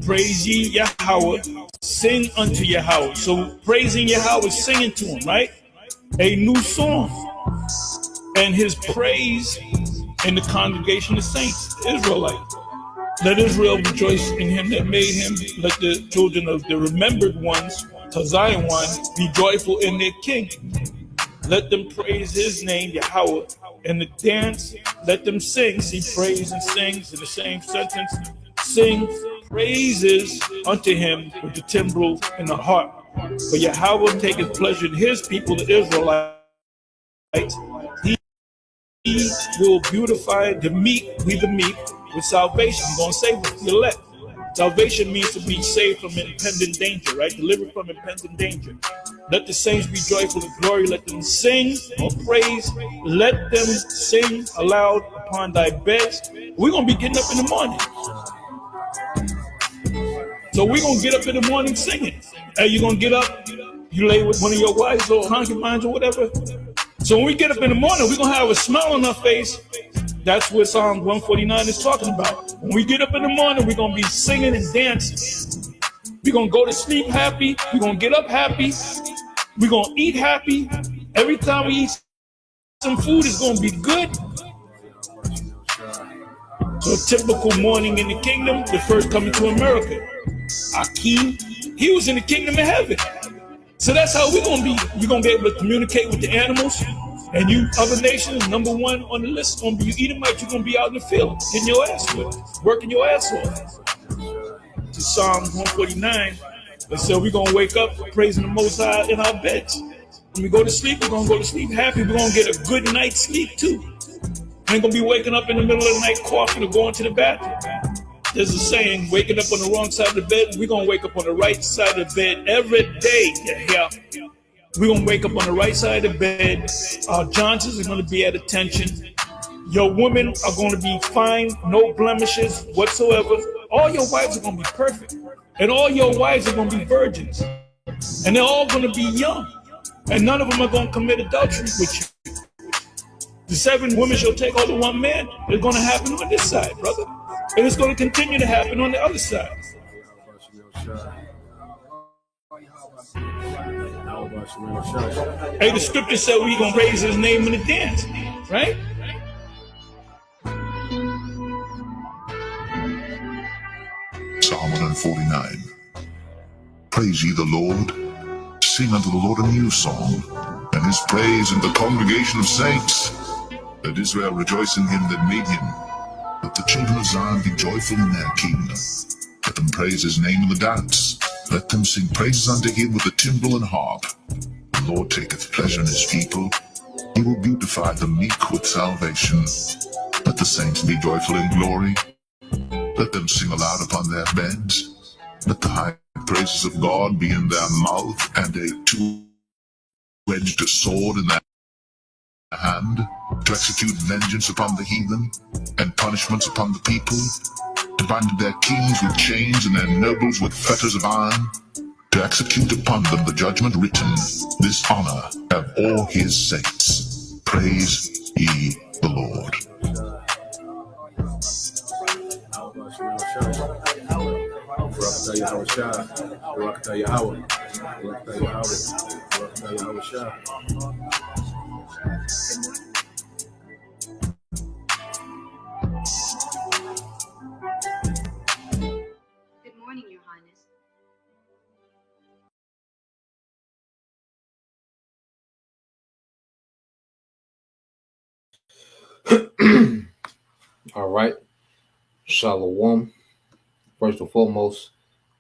Praise ye Yahweh, sing unto Yahweh. So praising Yahweh, singing to him, right? A new song. And his praise in the congregation of saints, Israelites. Let Israel rejoice in him that made him. Let the children of the remembered ones, to Zion one, be joyful in their king. Let them praise his name, Yahweh. And the dance, let them sing. See, praise and sings in the same sentence. Sing praises unto him with the timbrel and the harp. For Yahweh taketh pleasure in his people, the Israelites. He will beautify the meek, with salvation. He's going to save the elect. Salvation means to be saved from impending danger, right? Delivered from impending danger. Let the saints be joyful in glory. Let them sing or praise. Let them sing aloud upon thy beds. We're going to be getting up in the morning. So we're going to get up in the morning singing. Hey, you're going to get up, you lay with one of your wives or concubines or whatever. So when we get up in the morning, we're going to have a smile on our face. That's what Psalm 149 is talking about. When we get up in the morning, we're going to be singing and dancing. We're going to go to sleep happy. We're going to get up happy. We're going to eat happy. Every time we eat some food, it's going to be good. So a typical morning in the kingdom, the first coming to America. Akeem, he was in the kingdom of heaven. So that's how we're going to be. You're going to be able to communicate with the animals. And you other nations, number one on the list is going to be you Edomites. You're going to be out in the field, getting your ass whipped, working your ass off. To Psalm 149, it said we're going to wake up praising the Most High in our beds. When we go to sleep, we're going to go to sleep happy. We're going to get a good night's sleep too. We ain't going to be waking up in the middle of the night coughing or going to the bathroom. There's a saying, waking up on the wrong side of the bed. We're going to wake up on the right side of the bed every day. Yeah. We're going to wake up on the right side of the bed. Our Johnsons are going to be at attention. Your women are going to be fine, no blemishes whatsoever. All your wives are going to be perfect. And all your wives are going to be virgins. And they're all going to be young. And none of them are going to commit adultery with you. The 7 women shall take hold of one man. It's going to happen on this side, brother. And it's going to continue to happen on the other side. Hey, the scripture said we're going to raise his name in the dance, right? Psalm 149. Praise ye the Lord. Sing unto the Lord a new song, and his praise in the congregation of saints. Let Israel rejoice in him that made him. Let the children of Zion be joyful in their king. Let them praise his name in the dance. Let them sing praises unto him with the timbrel and harp. The Lord taketh pleasure in his people. He will beautify the meek with salvation. Let the saints be joyful in glory. Let them sing aloud upon their beds. Let the high praises of God be in their mouth, and a two-edged sword in their hand, to execute vengeance upon the heathen, and punishments upon the people, to bind their kings with chains and their nobles with fetters of iron, to execute upon them the judgment written. This honor have all his saints. Praise ye the Lord. Good morning, Your Highness. All right. Shalom. First and foremost,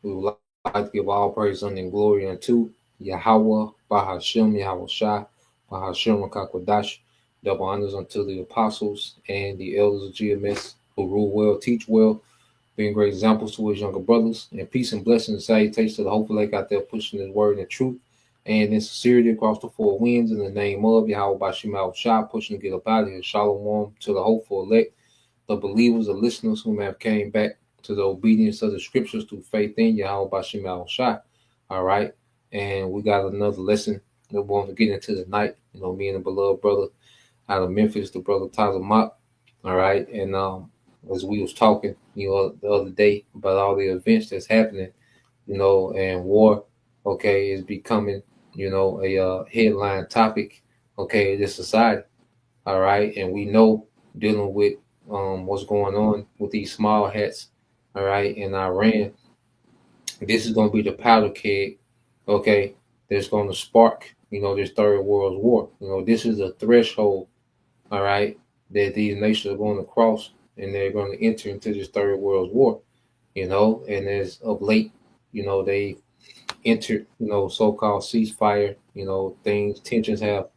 we would like to give all praise and glory unto Yahweh, Bahashem, Yahweh Shai, Bahashem, Rakakwadash. Double honors unto the apostles and the elders of GMS who rule well, teach well, being great examples to his younger brothers. And peace and blessings and salutations to the hopeful lake out there pushing his word and truth and in sincerity across the 4 winds in the name of Yahweh Bashim Al Shah, pushing to get up out of here. Shalom to the hopeful elect, the believers, the listeners who may have came back to the obedience of the scriptures through faith in Yahweh Bashim Al Shah. All right. And we got another lesson that we want to get into tonight. Me and the beloved brother out of Memphis, the brother Tyler Mott. All right. And as we was talking, the other day about all the events that's happening, and war, okay, is becoming, a headline topic, okay, in this society. All right. And we know dealing with what's going on with these small hats, all right, in Iran, this is going to be the powder keg, okay, that's going to spark, this third world war. This is a threshold, all right, that these nations are going to cross and they're going to enter into this third world war, and as of late, they entered, so-called ceasefire, tensions have,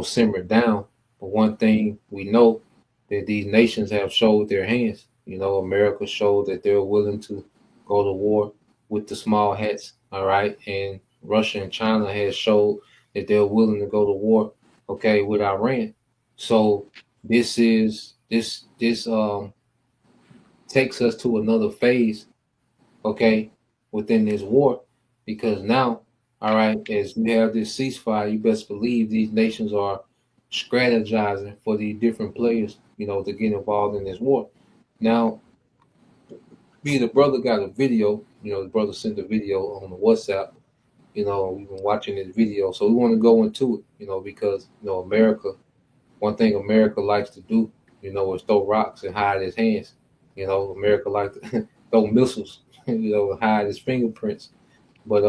simmered down. But one thing we know that these nations have showed their hands. America showed that they're willing to go to war with the small hats, all right, and Russia and China has showed that they're willing to go to war, okay, with Iran. So this takes us to another phase, okay, within this war, because now, all right, as you have this ceasefire, you best believe these nations are strategizing for the different players, to get involved in this war. Now, me and the brother got a video, the brother sent a video on the WhatsApp, we've been watching this video, so we want to go into it, because, America, one thing America likes to do, is throw rocks and hide its hands. America likes to throw missiles, hide its fingerprints. But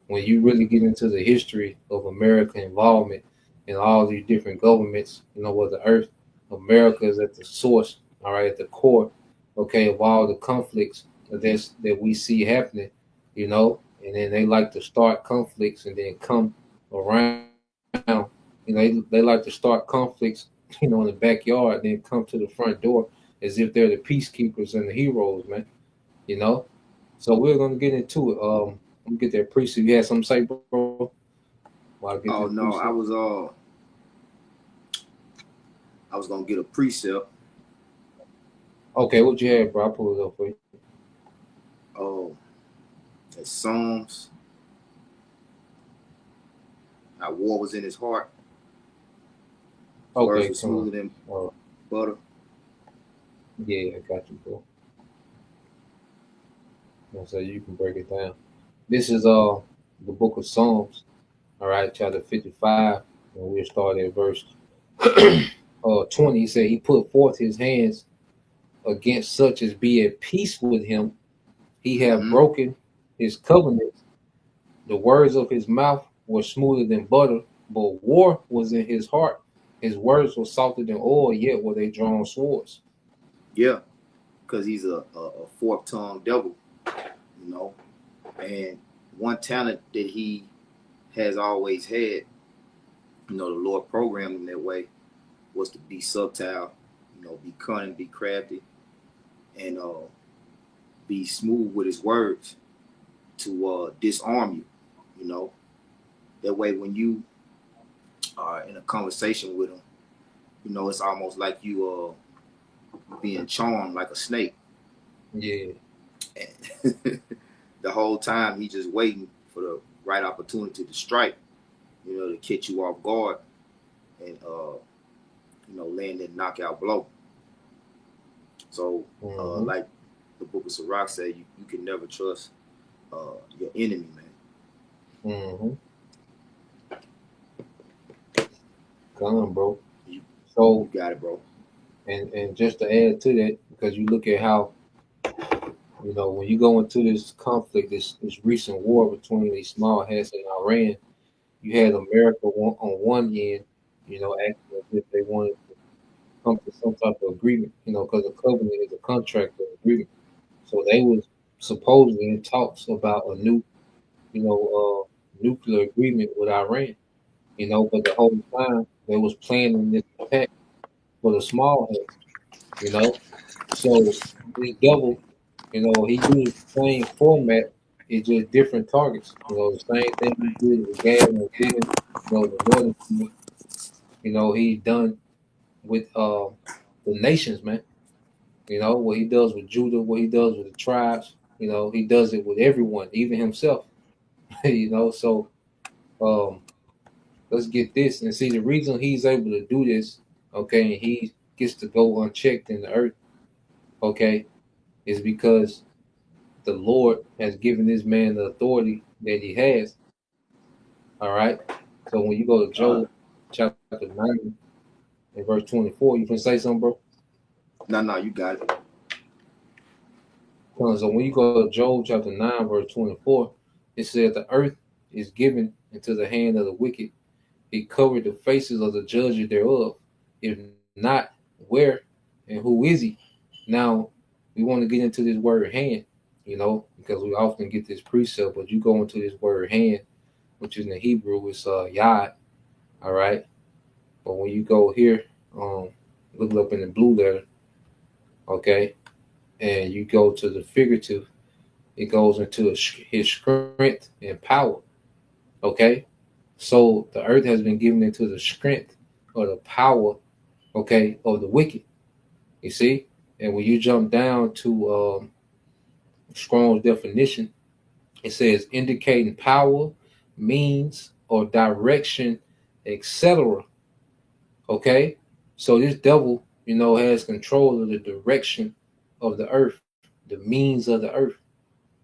when you really get into the history of American involvement in all these different governments, of the earth, America is at the source, all right, at the core, okay, of all the conflicts that we see happening, and then they like to start conflicts and then come around. They like to start conflicts, in the backyard, then come to the front door as if they're the peacekeepers and the heroes, man. You know. So we're gonna get into it. Let me get that precept. You had something to say, bro? While I get Oh this no, precept? I was gonna get a precept. Okay, what you had, bro? I'll pull it up for you. Oh, it's Psalms. How war was in his heart. Words Okay, were smoother than butter. yeah, I got you, bro. So you can break it down. This is the book of Psalms, all right, chapter 55, and we'll start at verse 20. He said, He put forth his hands against such as be at peace with him. He have Mhm. broken his covenant. The words of his mouth were smoother than butter, but war was in his heart. His words were softer than oil, yet were they drawn swords. Yeah, because he's a fork-tongued devil, And one talent that he has always had, the Lord programmed him that way, was to be subtle, be cunning, be crafty, and be smooth with his words to disarm you, That way when you are in a conversation with him, it's almost like you being charmed like a snake. Yeah. And the whole time he just waiting for the right opportunity to strike, to catch you off guard and land that knockout blow. So like the book of Sirach said, you can never trust your enemy, man. Come on, bro. So you got it, bro. And just to add to that, because you look at how, when you go into this conflict, this recent war between these small hats and Iran, you had America on one end, acting as if they wanted to come to some type of agreement, because a covenant is a contract or agreement. So they was supposedly in talks about a new, nuclear agreement with Iran, but the whole time they was planning this attack for the small hats, So the devil, he used the same format, it's just different targets. The same thing he did with Gad and Gideon, the Northern Kingdom, he done with the nations, man. What he does with Judah, what he does with the tribes, he does it with everyone, even himself. You know, so um, let's get this and see the reason he's able to do this. Okay, and he gets to go unchecked in the earth. Okay, is because the Lord has given this man the authority that he has. All right. So when you go to Uh, Job chapter 9 and verse 24, you can say something, bro? no, you got it. So when you go to Job chapter 9, verse 24, it says the earth is given into the hand of the wicked. He covered the faces of the judges thereof. If not, where and who is he? Now, we want to get into this word hand, you know, because we often get this precept, but you go into this word hand, which is in the Hebrew, it's yad, all right? But when you go here, look it up in the blue letter, okay, and you go to the figurative, it goes into his strength and power, okay? So the earth has been given into the strength or the power, okay, of the wicked, you see? And when you jump down to Strong's definition, it says indicating power, means, or direction, etc. Okay, so this devil, you know, has control of the direction of the earth, the means of the earth.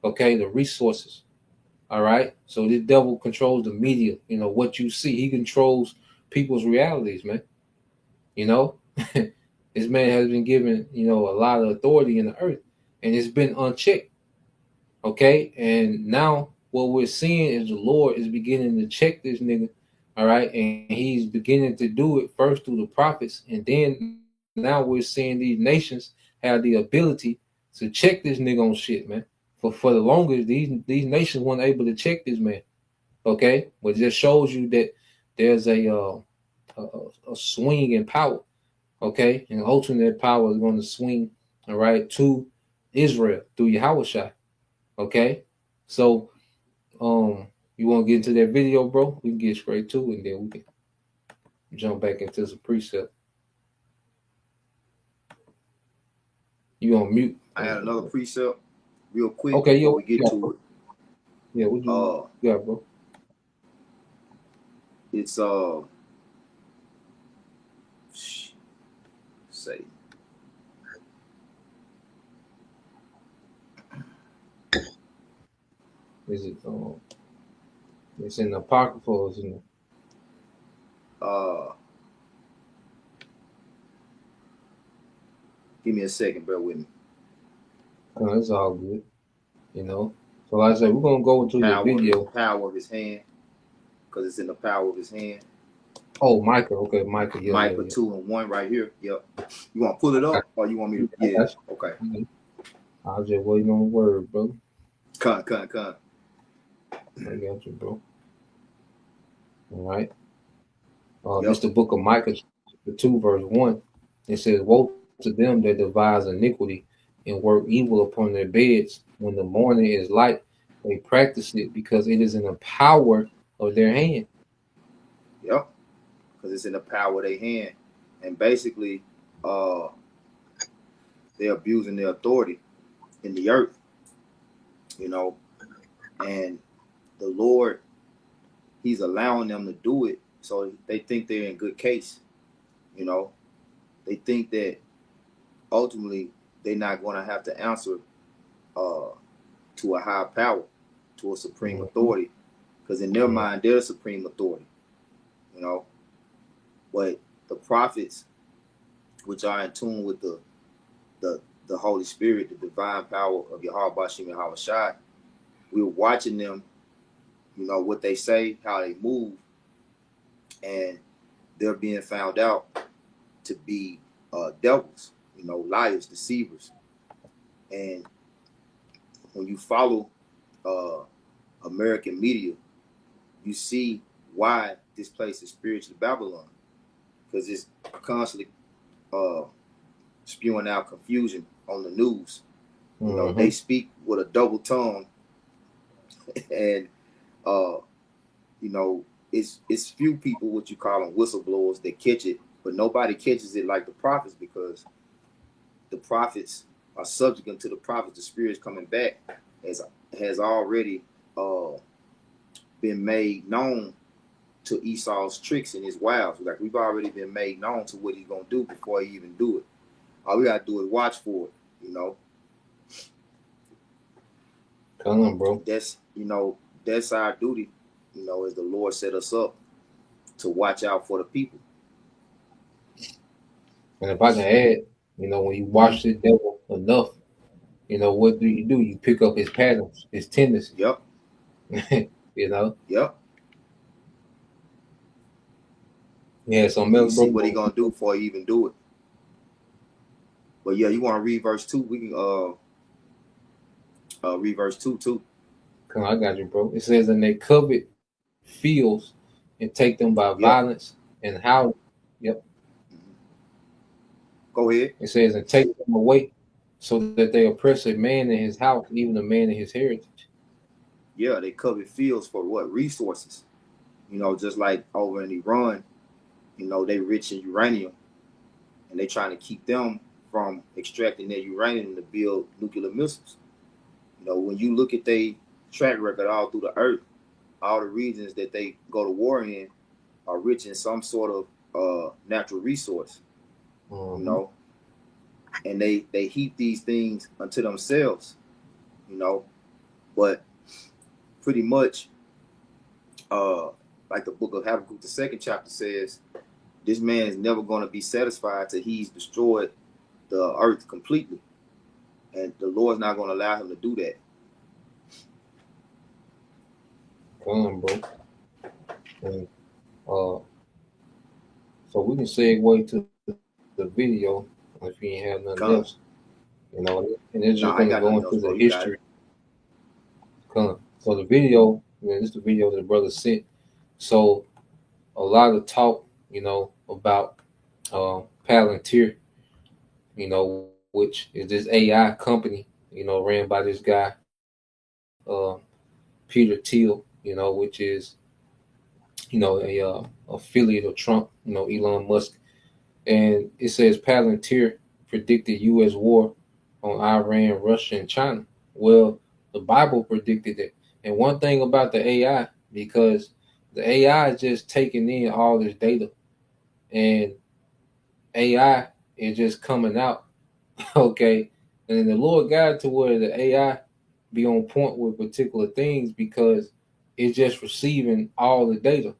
Okay, the resources. All right, so this devil controls the media. You know what you see. He controls people's realities, man. You know, this man has been given, you know, a lot of authority in the earth, and it's been unchecked. Okay, and now what we're seeing is the Lord is beginning to check this nigga. All right, and he's beginning to do it first through the prophets, and then now we're seeing these nations have the ability to check this nigga on shit, man. For the longest, these nations weren't able to check this man. Okay, but it just shows you that there's a swing in power. Okay, and ultimately that power is going to swing, all right, to Israel through Yahweh. Okay, so you want to get into that video, bro? We can get straight to it, and then we can jump back into some precept. You on mute? I had another precept real quick Okay, before yo, we get to it. yeah, what you got, bro? It's say Is it it's in the apocrypha, or is in give me a second, bear with me. it's all good, you know. So like I said, we're gonna go into the video. Power of his hand, because it's in the power of his hand. Oh, Micah, okay, Micah, yeah, Micah yeah. 2:1 right here. Yep. You want to pull it up, or you want me to? Yeah. Okay. I was just waiting on the word, bro. Con. I got you, bro. All right. Yep. It's the book of Micah, 2, verse 1. It says, woe to them that devise iniquity and work evil upon their beds. When the morning is light, they practice it because it is in the power of their hand. Yep. Because it's in the power of their hand. And basically, they're abusing their authority in the earth, you know. And the Lord, he's allowing them to do it, so they think they're in good case, you know. They think that ultimately they're not going to have to answer to a higher power, to a supreme authority, because in their mind they're the supreme authority, you know. But the prophets, which are in tune with the Holy Spirit, the divine power of Yahweh Bashim and Yahweh Shai, we're watching them, you know, what they say, how they move, and they're being found out to be devils, you know, liars, deceivers. And when you follow American media, you see why this place is spiritually Babylon, because it's constantly spewing out confusion on the news. You know, they speak with a double tongue, and you know, it's few people, what you call them, whistleblowers, that catch it, but nobody catches it like the prophets, because the prophets are subject to the prophets. The spirit's coming back has already been made known to Esau's tricks and his wiles. Like we've already been made known to what he's gonna do before he even do it. All we gotta do is watch for it, you know. Come on, bro. That's that's our duty, as the Lord set us up to watch out for the people. And if I can add, when you watch the devil enough, what do? You pick up his patterns, his tendencies. Yep. Yep. Yeah, so you see what he gonna do before he even do it. But yeah, you want to read verse 2? We can read verse 2 too. Come on, I got you, bro. It says, and they covet fields and take them by violence and how. Yep. Go ahead. It says, and take them away so that they oppress a man in his house, even a man in his heritage. Yeah, they covet fields for what? Resources. Just like over in Iran, they rich in uranium, and they trying to keep them from extracting their uranium to build nuclear missiles. When you look at their track record all through the earth, all the regions that they go to war in are rich in some sort of natural resource. Mm-hmm. And they heap these things unto themselves, but pretty much like the book of Habakkuk, the 2nd chapter says, this man is never going to be satisfied till he's destroyed the earth completely, and the Lord's not going to allow him to do that. Come on, bro. And, so we can segue to the video if you ain't have nothing else, and it's just going to go into the history. So the video, this is the video that the brother sent. So a lot of talk, about Palantir, which is this AI company, ran by this guy, Peter Thiel, which is, a affiliate of Trump, Elon Musk. And it says Palantir predicted U.S. war on Iran, Russia, and China. Well, the Bible predicted it. And one thing about the AI, because the AI is just taking in all this data, and AI is just coming out, okay? And then the Lord guide to where the AI be on point with particular things because it's just receiving all the data.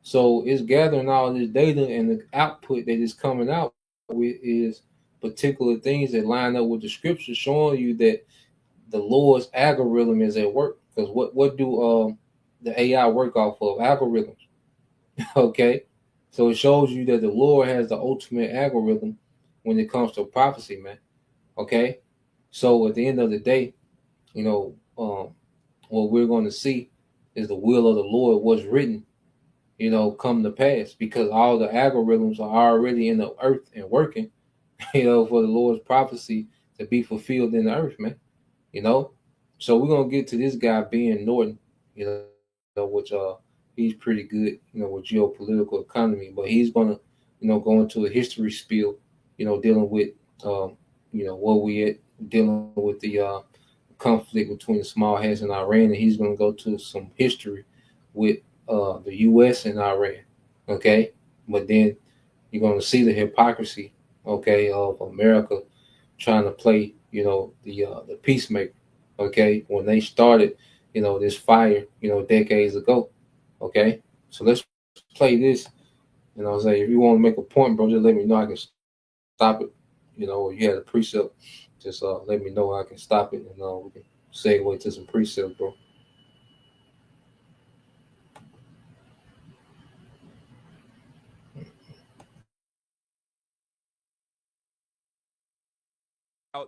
So it's gathering all this data, and the output that is coming out with is particular things that line up with the scripture, showing you that the Lord's algorithm is at work. Because what do the AI work off of? Algorithms. Okay? So it shows you that the Lord has the ultimate algorithm when it comes to prophecy, man. Okay? So at the end of the day, what we're going to see is the will of the Lord, what's written, come to pass, because all the algorithms are already in the earth and working, for the Lord's prophecy to be fulfilled in the earth, man. So we're going to get to this guy, Ben Norton, which he's pretty good, with geopolitical economy, but he's going to, go into a history spiel, dealing with, what we at, dealing with the conflict between the small hats and Iran, and he's going to go to some history with the U.S. and Iran, okay? But then you're going to see the hypocrisy, okay, of America trying to play, the peacemaker, okay, when they started, this fire, decades ago, okay? So let's play this, say if you want to make a point, bro, just let me know. I can stop it, or you had a precept, just let me know. I can stop it, and we can segue to some precepts, bro.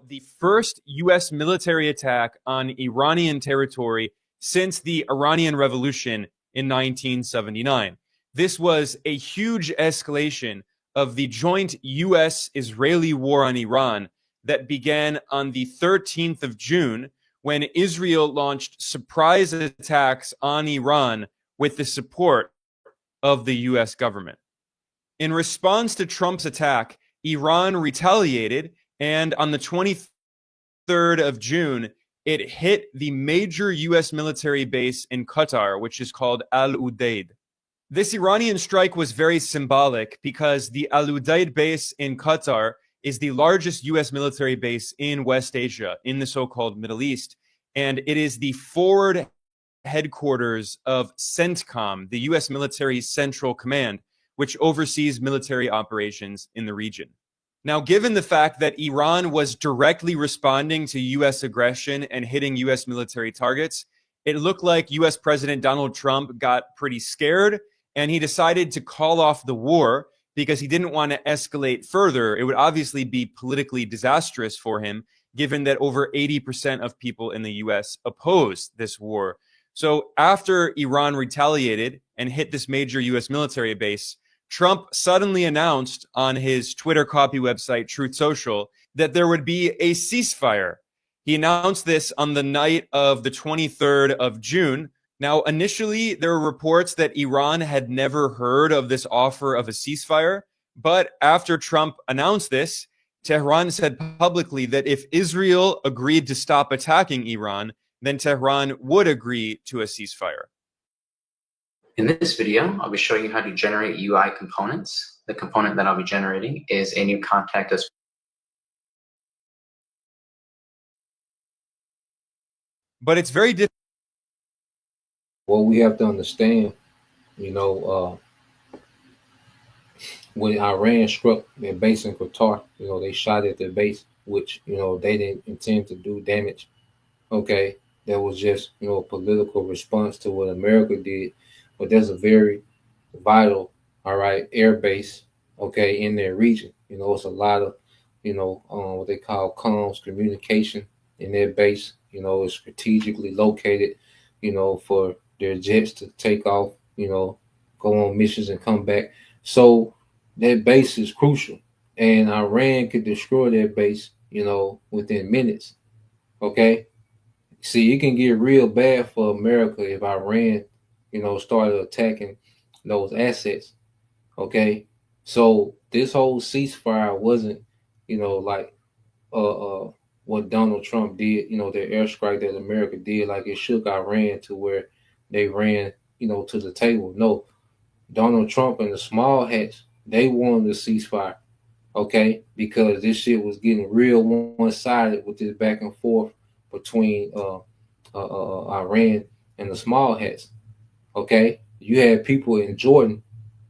The first U.S. military attack on Iranian territory since the Iranian Revolution in 1979. This was a huge escalation of the joint U.S.-Israeli war on Iran that began on the 13th of June when Israel launched surprise attacks on Iran with the support of the U.S. government. In response to Trump's attack, Iran retaliated, and on the 23rd of June, it hit the major U.S. military base in Qatar, which is called Al Udeid. This Iranian strike was very symbolic because the Al Udeid base in Qatar is the largest U.S. military base in West Asia, in the so-called Middle East. And it is the forward headquarters of CENTCOM, the U.S. military central command, which oversees military operations in the region. Now, given the fact that Iran was directly responding to U.S. aggression and hitting U.S. military targets, it looked like U.S. President Donald Trump got pretty scared, and he decided to call off the war because he didn't want to escalate further. It would obviously be politically disastrous for him, given that over 80% of people in the U.S. oppose this war. So after Iran retaliated and hit this major U.S. military base, Trump suddenly announced on his Twitter copy website, Truth Social, that there would be a ceasefire. He announced this on the night of the 23rd of June. Now, initially, there were reports that Iran had never heard of this offer of a ceasefire. But after Trump announced this, Tehran said publicly that if Israel agreed to stop attacking Iran, then Tehran would agree to a ceasefire. In this video, I'll be showing you how to generate UI components. The component that I'll be generating is a new contact us. But it's very difficult. What we have to understand, when Iran struck their base in Qatar, they shot at their base, which, they didn't intend to do damage. Okay. That was just, a political response to what America did. But there's a very vital, air base, in their region. It's a lot of, what they call comms, communication in their base. It's strategically located, for their jets to take off, go on missions and come back. So that base is crucial. And Iran could destroy that base, within minutes. Okay. See, it can get real bad for America if Iran, started attacking those assets. Okay. So this whole ceasefire wasn't, like what Donald Trump did, the airstrike that America did, like it shook Iran to where they ran, to the table. No, Donald Trump and the small hats, they wanted a ceasefire. Okay. Because this shit was getting real one-sided with this back and forth between Iran and the small hats. Okay, you had people in Jordan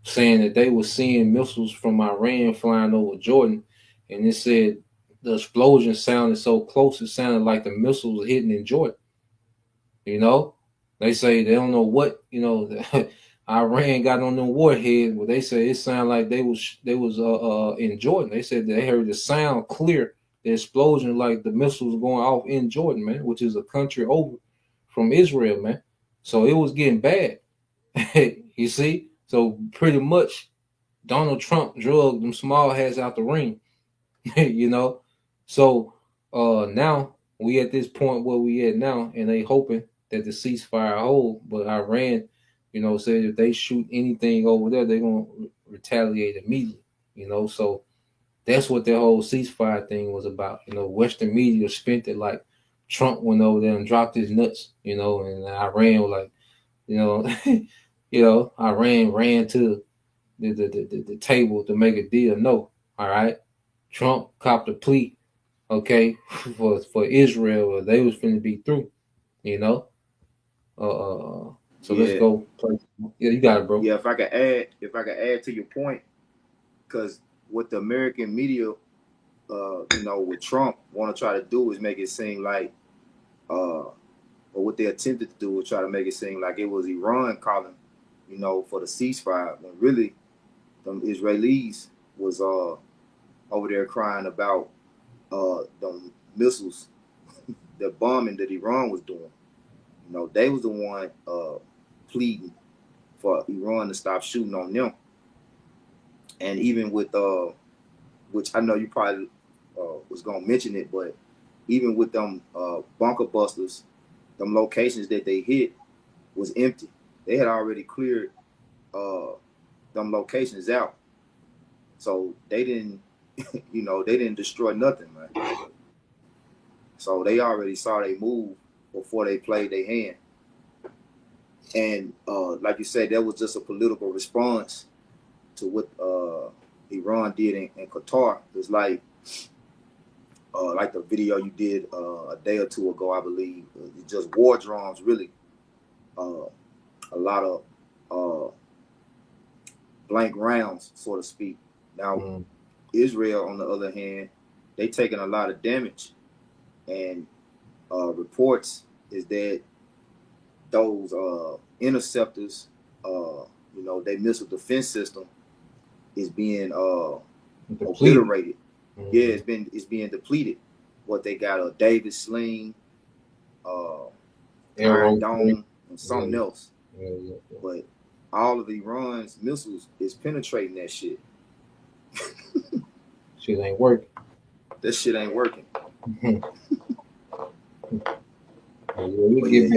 saying that they were seeing missiles from Iran flying over Jordan, and it said the explosion sounded so close it sounded like the missiles were hitting in Jordan. They say they don't know what Iran got on them warheads, but they say it sounded like they was in Jordan. They said they heard the sound clear. The explosion, like the missiles going off in Jordan, man, which is a country over from Israel, man. So it was getting bad. You see? So pretty much Donald Trump drugged them small hats out the ring. So now we at this point where we at now, and they hoping that the ceasefire hold, but Iran, said if they shoot anything over there, they're gonna retaliate immediately. So that's what the whole ceasefire thing was about. Western media spent it like Trump went over there and dropped his nuts, and Iran was like, Iran ran to the table to make a deal. No, all right. Trump copped a plea, for Israel. They was finna be through, So let's go play. Yeah, you got it, bro. Yeah, if I could add to your point, because what the American media, with Trump want to try to do is make it seem like, or what they attempted to do was try to make it seem like it was Iran calling, for the ceasefire, when really them Israelis was over there crying about the missiles, the bombing that Iran was doing. They was the one pleading for Iran to stop shooting on them. And even with, which I know you probably was going to mention it, but even with them bunker busters, them locations that they hit was empty. They had already cleared them locations out. So they didn't, they didn't destroy nothing, man. So they already saw they move before they played their hand. And like you said, that was just a political response to what Iran did in Qatar. It's like the video you did a day or two ago, I believe. It's just war drums, really. A lot of blank rounds, so to speak. Now, Israel, on the other hand, they taking a lot of damage, and reports is that those interceptors, their missile defense system is being obliterated. Yeah, it's being depleted. What they got, a David Sling, Iron Dome, and something else. But all of Iran's missiles is penetrating that shit. Shit ain't working. That shit ain't working. You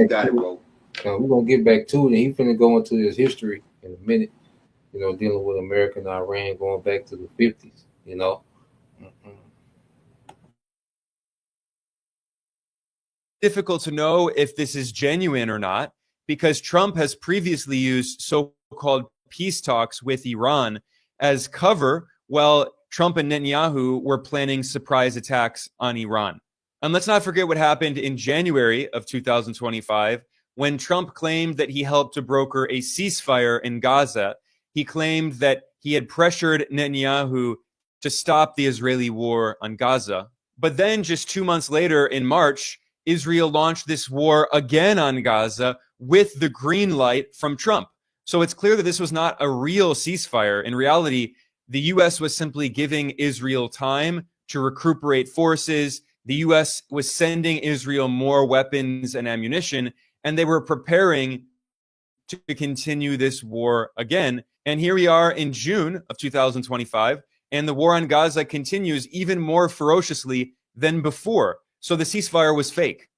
got it, bro. Now, we're gonna get back to it. He finna go into his history in a minute. Dealing with America and Iran going back to the 50s. Difficult to know if this is genuine or not, because Trump has previously used so-called peace talks with Iran as cover while Trump and Netanyahu were planning surprise attacks on Iran. And let's not forget what happened in January of 2025 when Trump claimed that he helped to broker a ceasefire in Gaza. He claimed that he had pressured Netanyahu to stop the Israeli war on Gaza. But then just 2 months later in March, Israel launched this war again on Gaza with the green light from Trump. So it's clear that this was not a real ceasefire. In reality, the U.S. was simply giving Israel time to recuperate forces. The U.S. was sending Israel more weapons and ammunition, and they were preparing to continue this war again. And here we are in June of 2025, and the war on Gaza continues even more ferociously than before. So the ceasefire was fake.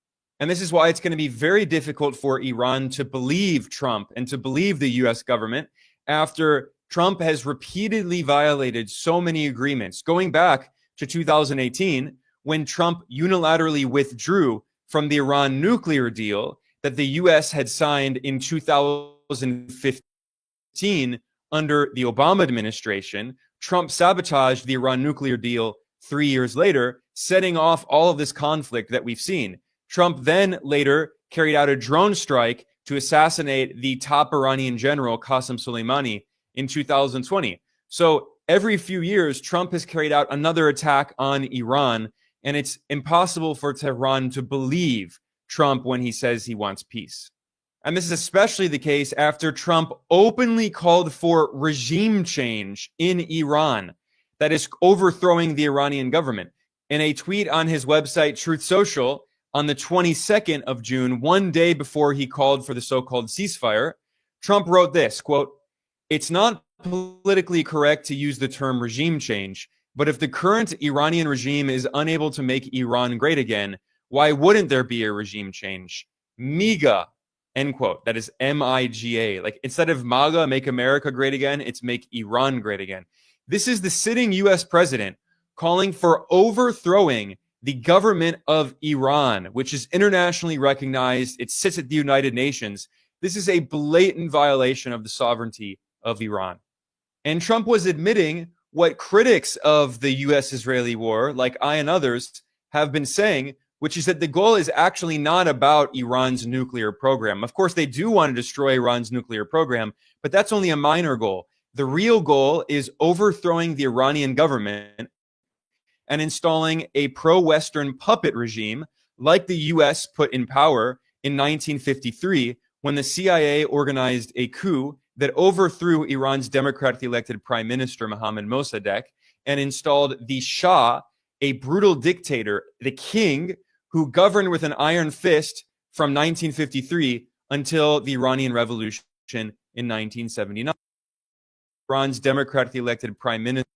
And this is why it's going to be very difficult for Iran to believe Trump and to believe the U.S. government after Trump has repeatedly violated so many agreements, going back to 2018, when Trump unilaterally withdrew from the Iran nuclear deal that the U.S. had signed in 2015 under the Obama administration. Trump sabotaged the Iran nuclear deal 3 years later, setting off all of this conflict that we've seen. Trump then later carried out a drone strike to assassinate the top Iranian general, Qasem Soleimani, in 2020. So every few years, Trump has carried out another attack on Iran, and it's impossible for Tehran to believe Trump when he says he wants peace. And this is especially the case after Trump openly called for regime change in Iran, that is overthrowing the Iranian government. In a tweet on his website, Truth Social, on the 22nd of June, 1 day before he called for the so-called ceasefire, Trump wrote this, quote, "It's not politically correct to use the term regime change, but if the current Iranian regime is unable to make Iran great again, why wouldn't there be a regime change? MIGA," end quote. That is MIGA. Like, instead of MAGA, make America great again, it's make Iran great again. This is the sitting U.S. president calling for overthrowing the government of Iran, which is internationally recognized. It sits at the United Nations. This is a blatant violation of the sovereignty of Iran. And Trump was admitting what critics of the U.S.-Israeli war, like I and others, have been saying, which is that the goal is actually not about Iran's nuclear program. Of course, they do want to destroy Iran's nuclear program, but that's only a minor goal. The real goal is overthrowing the Iranian government and installing a pro-Western puppet regime like the U.S. put in power in 1953 when the CIA organized a coup that overthrew Iran's democratically elected prime minister, Mohammad Mossadegh, and installed the Shah, a brutal dictator, the king, who governed with an iron fist from 1953 until the Iranian Revolution in 1979. Iran's democratically elected prime minister.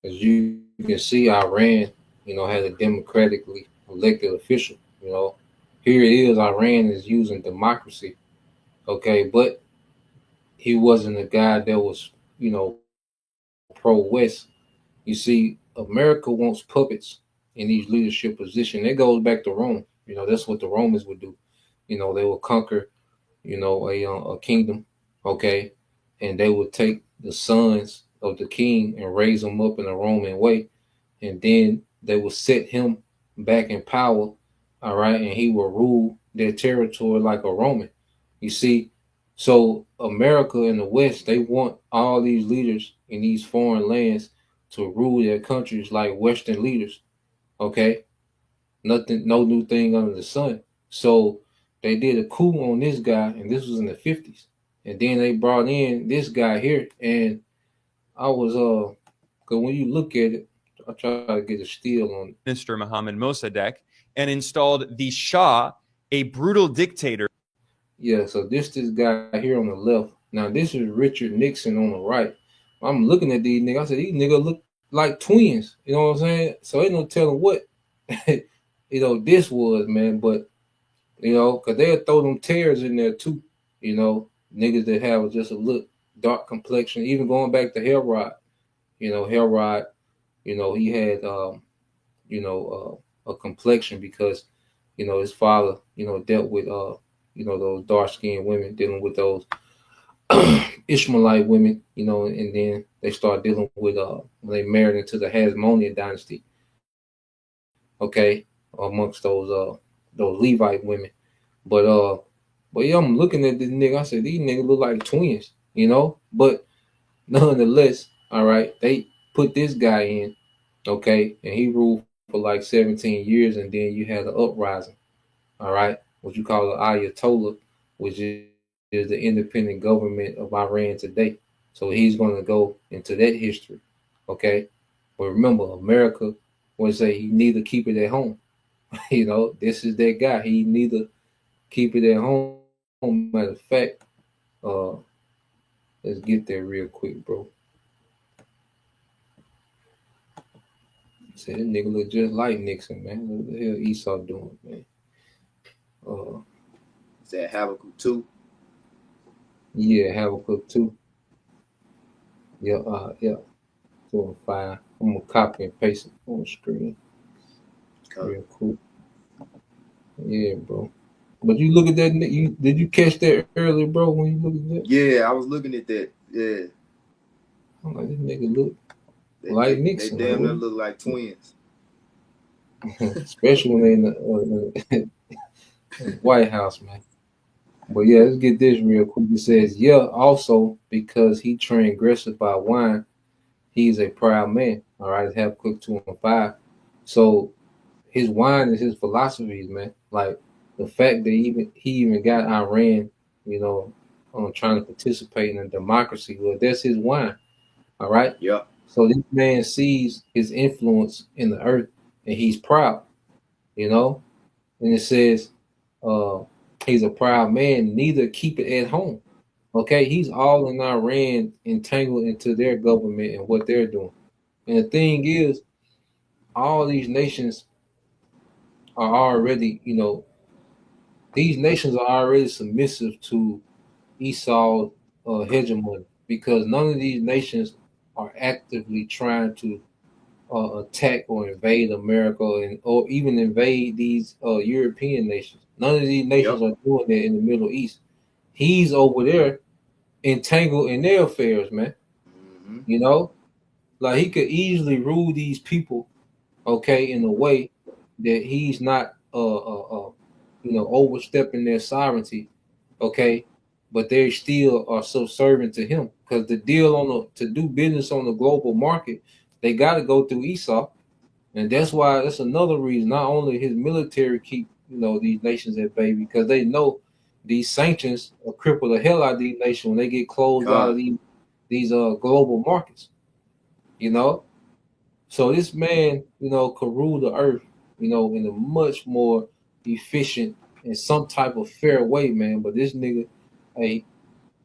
As you can see, Iran, has a democratically elected official. Here it is, Iran is using democracy. Okay, but he wasn't a guy that was, pro-West. You see, America wants puppets in these leadership positions. It goes back to Rome. You know, that's what the Romans would do. You know, they would conquer, you know, a kingdom, okay, and they would take the sons of the king and raise them up in a Roman way, and then they would set him back in power, all right, and he will rule their territory like a Roman. You see, so America and the West, they want all these leaders in these foreign lands to rule their countries like Western leaders. Okay, nothing, no new thing under the sun. So they did a coup on this guy, and this was in the 50s. And then they brought in this guy here, and I was because when you look at it, I try to get a steal on it. Minister Mohammed Mossadegh, and installed the Shah, a brutal dictator. Yeah, so this guy here on the left. Now this is Richard Nixon on the right. I'm looking at these niggas. I said these niggas look like twins. You know what I'm saying? So ain't no telling what you know this was, man. But you know, cause they'll throw them tears in there too. You know, niggas that have just a look dark complexion. Even going back to Herod, you know, Herod, you know, he had you know, a complexion because, you know, his father, you know, dealt with you know, those dark skinned women, dealing with those Ishmaelite women, you know, and then they start dealing with when they married into the Hasmonean dynasty. Okay, amongst those Levite women. But yeah, I'm looking at this nigga. I said these niggas look like twins, you know. But nonetheless, all right, they put this guy in, okay, and he ruled for like 17 years, and then you had the uprising, all right, what you call the Ayatollah, which is the independent government of Iran today. So he's going to go into that history, okay. But remember, America would say he neither keep it at home. You know, this is that guy. He neither keep it at home. Matter of fact, let's get there real quick, bro. Say that nigga look just like Nixon, man. What the hell Esau doing, man? Is that Habakkuk 2? Yeah, Habakkuk 2. Yeah, yeah. 2 and 5. I'm gonna copy and paste it on the screen. Real cool. Yeah, bro. But you look at that. Did you catch that earlier, bro? When you look at that? Yeah, I was looking at that. Yeah. I'm like, this nigga look like Nixon. They damn near look like twins. Especially when they in the White House, man. But yeah, let's get this real quick. It says, yeah, also because he transgressed by wine, he's a proud man. All right, it's Habakkuk 2 and 5. So his wine is his philosophies, man. Like the fact that he even got Iran, you know, trying to participate in a democracy. Well, that's his wine. All right. Yep. So this man sees his influence in the earth, and he's proud. You know, and it says, he's a proud man. Neither keep it at home. Okay, he's all in Iran, entangled into their government and what they're doing. And the thing is, all these nations are already, you know, these nations are already submissive to Esau's hegemony because none of these nations are actively trying to attack or invade America or even invade these European nations. None of these nations are doing that in the Middle East. He's over there entangled in their affairs, man. Mm-hmm. You know, like he could easily rule these people, okay, in a way that he's not you know, overstepping their sovereignty, okay, but they still are subservient to him because the deal to do business on the global market, they got to go through Esau, and that's why that's another reason. Not only his military keep, you know, these nations at bay because they know these sanctions will cripple the hell out of these nations when they get closed out of these global markets, you know. So this man, you know, could rule the earth, you know, in a much more efficient and some type of fair way, man. But this nigga, hey,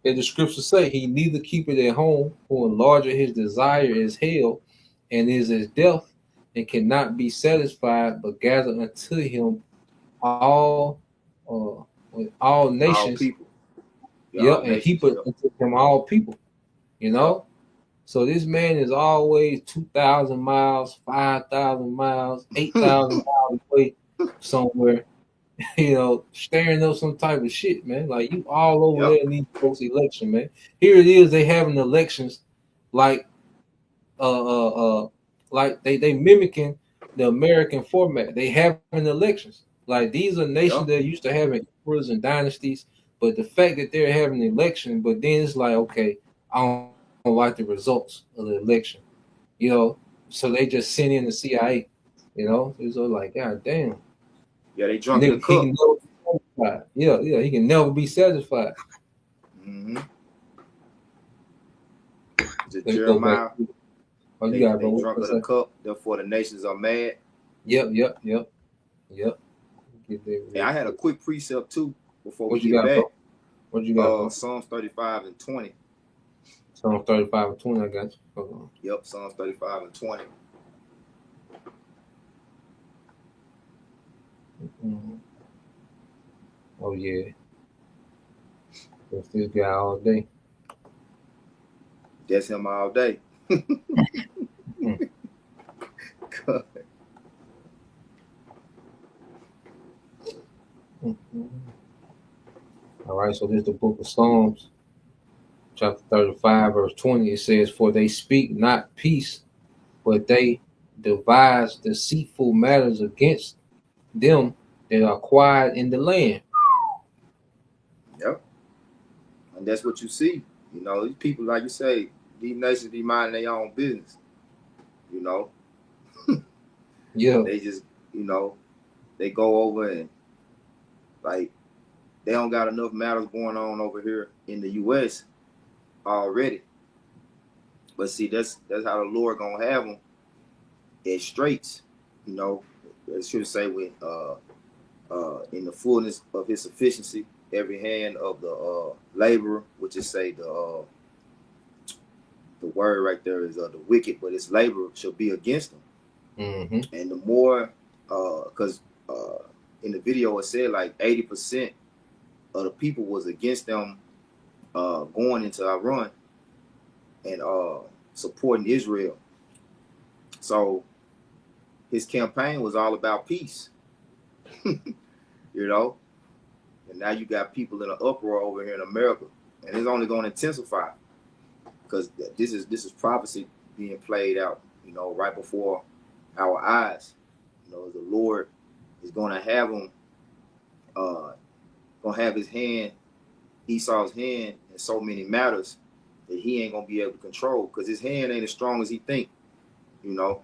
as the scriptures say, he neither keep it at home, who enlarger his desire is hell, and is as death, and cannot be satisfied, but gather unto him all nations. All people. Yeah, and he put unto him all people, you know. So this man is always 2,000 miles, 5,000 miles, 8,000 miles away somewhere, staring up some type of shit, man. Like, you all over Yep. there in these folks' election, man. Here it is, they having elections like they mimicking the American format. They having elections. Like, these are nations that used to have emperors and dynasties, but the fact that they're having an election, but then it's like, okay, I don't like the results of the election, so they just send in the CIA, it's all like, God damn. Yeah, they drunk in the He cup. can never be satisfied. Yeah, he can never be satisfied. Mm-hmm. Let's go Jeremiah. back. Oh, They you got drunk of the cup, therefore the nations are mad. Yep. And I had a quick precept too before What we you get got, back. bro? What you got, bro? Psalms 35 and 20. Psalms 35 and 20, I got you. Hold on. Yep, Psalms 35 and 20. Mm-hmm. Oh, yeah. That's this guy all day. That's him all day. All right, so this is the book of Psalms, chapter 35, verse 20. It says, "For they speak not peace, but they devise deceitful matters against them that are quiet in the land." Yep. And that's what you see. These people, like you say, these nations be minding their own business. Yeah. They just, they go over and, like, they don't got enough matters going on over here in the U.S. already. But see, that's how the Lord gonna have them at straits. It should say with in the fullness of His sufficiency, every hand of the laborer, which is say the word right there is the wicked, but its labor shall be against them. Mm-hmm. And the more, because in the video it said like 80% of the people was against them going into Iran and supporting Israel. So his campaign was all about peace, And now you got people in an uproar over here in America, and it's only going to intensify because this is prophecy being played out, right before our eyes. The Lord is going to have him, going to have his hand, Esau's hand, in so many matters that he ain't going to be able to control because his hand ain't as strong as he think. The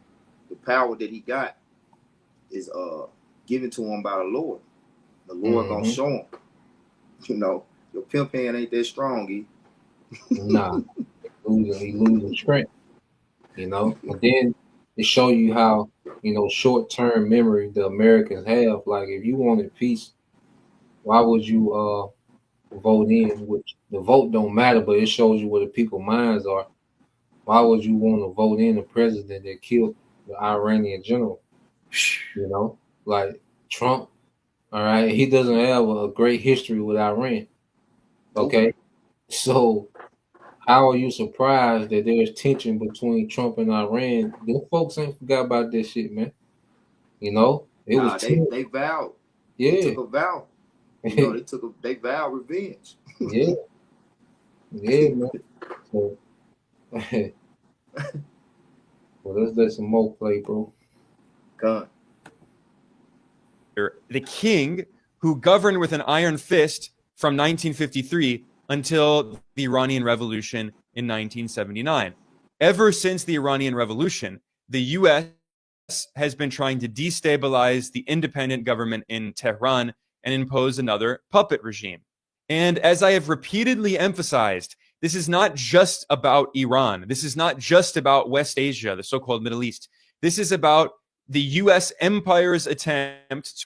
power that he got is given to him by the Lord. The Lord gonna show him. Your pimp hand ain't that strong, E. Nah, he losing strength. And then it show you how short-term memory the Americans have. Like, if you wanted peace, why would you vote in? Which the vote don't matter, but it shows you where the people's minds are. Why would you want to vote in the president that killed the Iranian general? Like Trump. All right, he doesn't have a great history with Iran. Okay, so how are you surprised that there's tension between Trump and Iran? Them folks ain't forgot about this shit, man. It was they vowed. Yeah, they took a vow. They vowed revenge. yeah, man. So, well, let's let some more play, bro. Gun. The king who governed with an iron fist from 1953 until the Iranian Revolution in 1979. Ever since the Iranian Revolution, the U.S. has been trying to destabilize the independent government in Tehran and impose another puppet regime. And as I have repeatedly emphasized, this is not just about Iran. This is not just about West Asia, the so-called Middle East. This is about the U.S. empire's attempt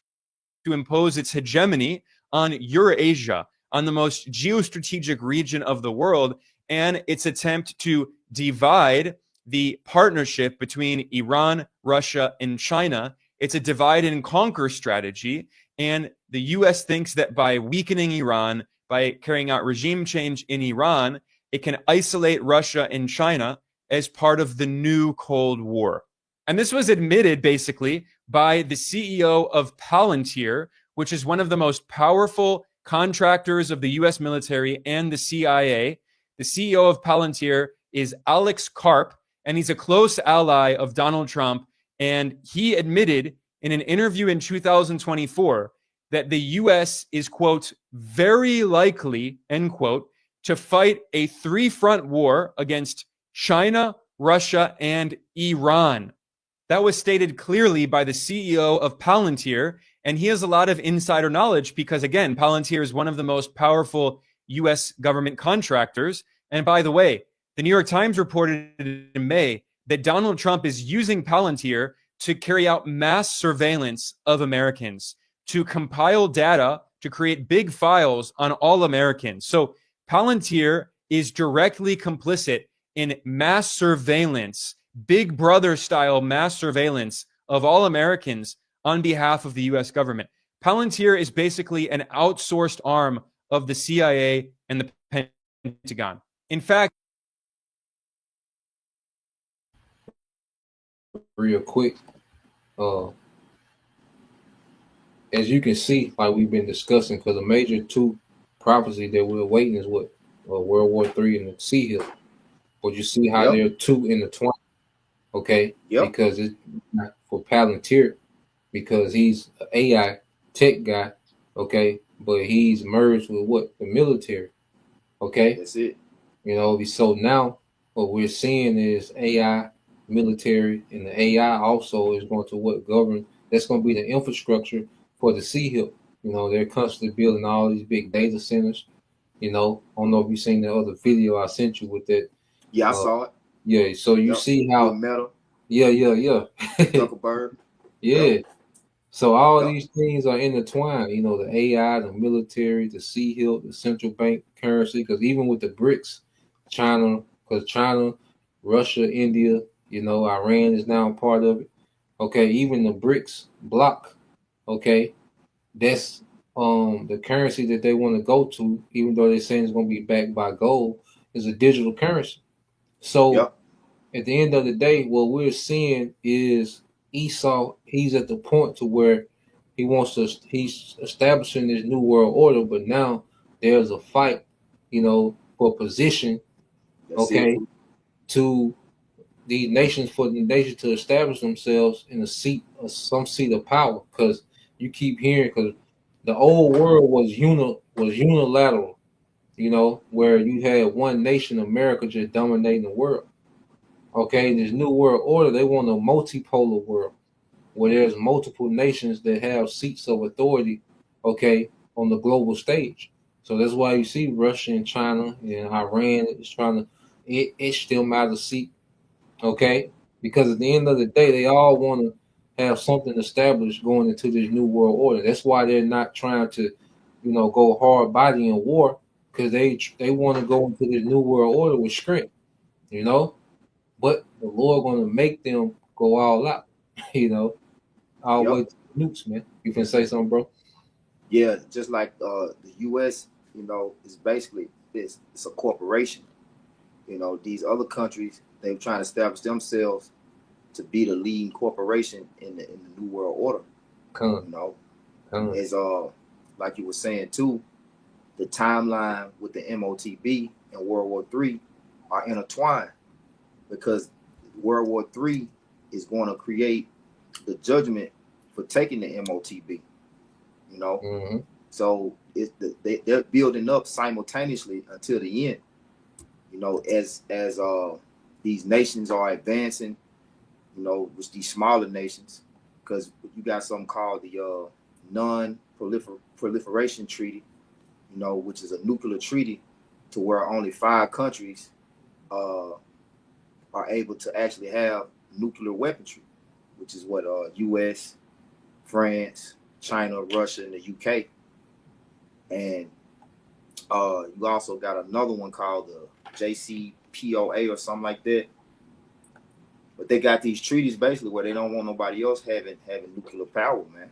to impose its hegemony on Eurasia, on the most geostrategic region of the world, and its attempt to divide the partnership between Iran, Russia, and China. It's a divide and conquer strategy, and the U.S. thinks that by weakening Iran, by carrying out regime change in Iran, it can isolate Russia and China as part of the new Cold War. And this was admitted basically by the CEO of Palantir, which is one of the most powerful contractors of the US military and the CIA. The CEO of Palantir is Alex Karp, and he's a close ally of Donald Trump. And he admitted in an interview in 2024 that the US is, quote, very likely, end quote, to fight a three-front war against China, Russia, and Iran. That was stated clearly by the CEO of Palantir, and he has a lot of insider knowledge because, again, Palantir is one of the most powerful U.S. government contractors. And by the way, the New York Times reported in May that Donald Trump is using Palantir to carry out mass surveillance of Americans, to compile data, to create big files on all Americans. So Palantir is directly complicit in mass surveillance, Big Brother style mass surveillance of all Americans on behalf of the US government. Palantir is basically an outsourced arm of the CIA and the Pentagon. In fact, real quick, as you can see, like we've been discussing, because the major two prophecy that we're waiting is what World War III and the Sea Hill. But you see how there are two intertwined, okay? Yep. Because it's not for Palantir, because he's an AI tech guy, okay? But he's merged with what? The military, okay? That's it. You know, so now what we're seeing is AI, military, and the AI also is going to what govern. That's going to be the infrastructure for the Sea Hill. You know, they're constantly building all these big data centers. You know, I don't know if you've seen the other video I sent you with that. Yeah, I saw it. Yeah, so you see how metal. Yeah. Zuckerberg. Yeah. Yep. So all these things are intertwined, you know, the AI, the military, the Sea Hill, the central bank currency, because even with the BRICS, China, Russia, India, you know, Iran is now a part of it. Okay, even the BRICS block, okay, that's the currency that they want to go to, even though they're saying it's going to be backed by gold, is a digital currency. So at the end of the day, what we're seeing is Esau, he's at the point to where he's establishing this new world order, but now there's a fight, you know, for position, to these nations, for the nation to establish themselves in some seat of power. Because you keep hearing, because the old world was unilateral, you know, where you had one nation, America, just dominating the world. Okay, this new world order, they want a multipolar world where there's multiple nations that have seats of authority, okay, on the global stage. So that's why you see Russia and China and Iran is trying to itch them out of the seat, okay? Because at the end of the day, they all want to have something established going into this new world order. That's why they're not trying to, you know, go hard body in war, because they want to go into this new world order with strength, you know? But the Lord going to make them go all out, you know, all the way to the nukes, man. You can say something, bro? Yeah, just like the U.S., you know, is basically it's a corporation. You know, these other countries, they're trying to establish themselves to be the leading corporation in the new world order. You know, as like you were saying too, the timeline with the MOTB and World War III are intertwined, because World War III is going to create the judgment for taking the MOTB. You know, so they're building up simultaneously until the end. You know, as these nations are advancing, you know, with these smaller nations, because you got something called the Non-Proliferation Treaty, you know, which is a nuclear treaty to where only 5 countries are able to actually have nuclear weaponry, which is what U.S., France, China, Russia, and the UK. And you also got another one called the JCPOA or something like that. But they got these treaties basically where they don't want nobody else having nuclear power, man.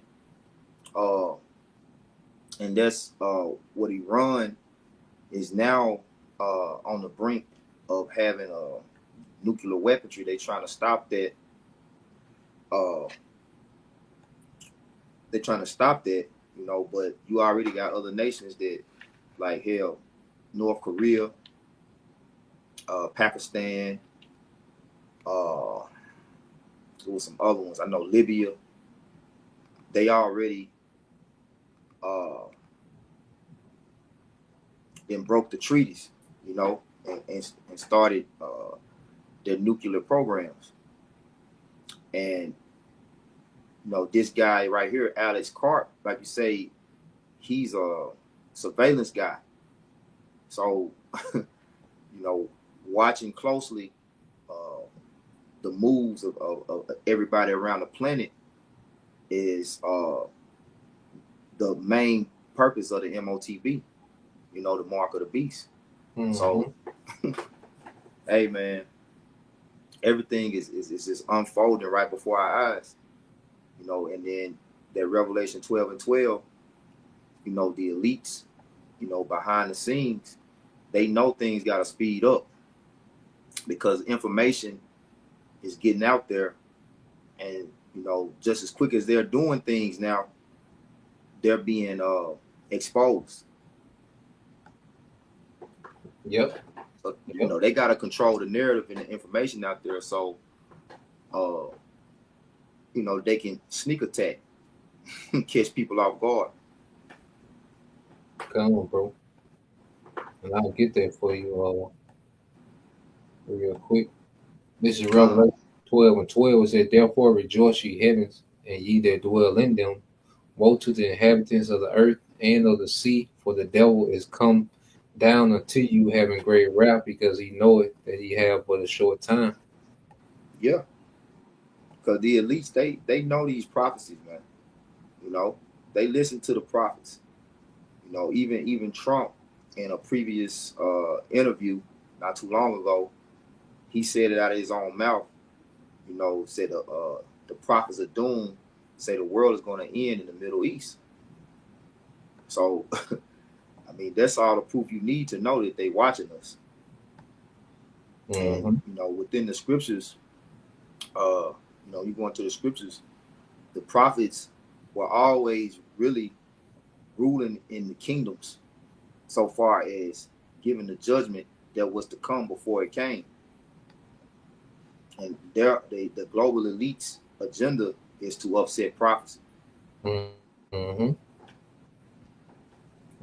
And that's what Iran is now on the brink of having nuclear weaponry. They trying to stop that. They're trying to stop that, you know. But you already got other nations that, like hell, North Korea, Pakistan. There was some other ones. I know Libya. They already then broke the treaties, you know, and started their nuclear programs. And you know, this guy right here, Alex Karp, like you say, he's a surveillance guy. So, you know, watching closely the moves of everybody around the planet is the main purpose of the MOTB, you know, the mark of the beast. Mm-hmm. So, hey, man, everything is just unfolding right before our eyes, you know. And then that Revelation 12 and 12, you know, the elites, you know, behind the scenes, they know things got to speed up because information is getting out there. And, you know, just as quick as they're doing things now, they're being exposed. Yep. So, you know, they got to control the narrative and the information out there. So, you know, they can sneak attack, catch people off guard. Come on, bro. And I'll get there for you real quick. This is Revelation 12 and 12. It said, therefore rejoice, ye heavens, and ye that dwell in them. Woe to the inhabitants of the earth and of the sea, for the devil is come down unto you having great wrath, because he knoweth that he have but a short time. Yeah. Because the elites, they know these prophecies, man. You know, they listen to the prophets. You know, even Trump in a previous interview not too long ago, he said it out of his own mouth. You know, said the prophets of doom say the world is going to end in the Middle East. So, I mean, that's all the proof you need to know that they watching us. Mm-hmm. And, you know, within the scriptures, you know, you go into the scriptures, the prophets were always really ruling in the kingdoms so far as giving the judgment that was to come before it came. And the global elites' agenda is to upset prophecy. Mm-hmm.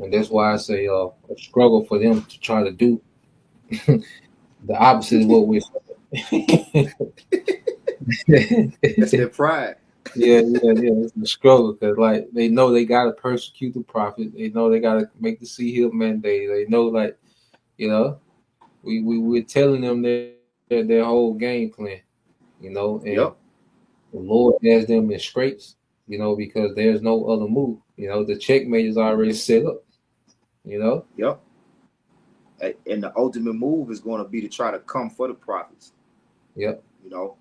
And that's why I say a struggle for them to try to do the opposite of what we're saying. That's their pride. Yeah. It's the struggle because, like, they know they got to persecute the prophet. They know they got to make the Sea Hill mandate. They know, like, you know, we're telling them their whole game plan, you know, and the Lord has them in scrapes, you know, because there's no other move. You know, the checkmate is already set up, you know. Yep. And the ultimate move is going to be to try to come for the prophets. Yep. You know,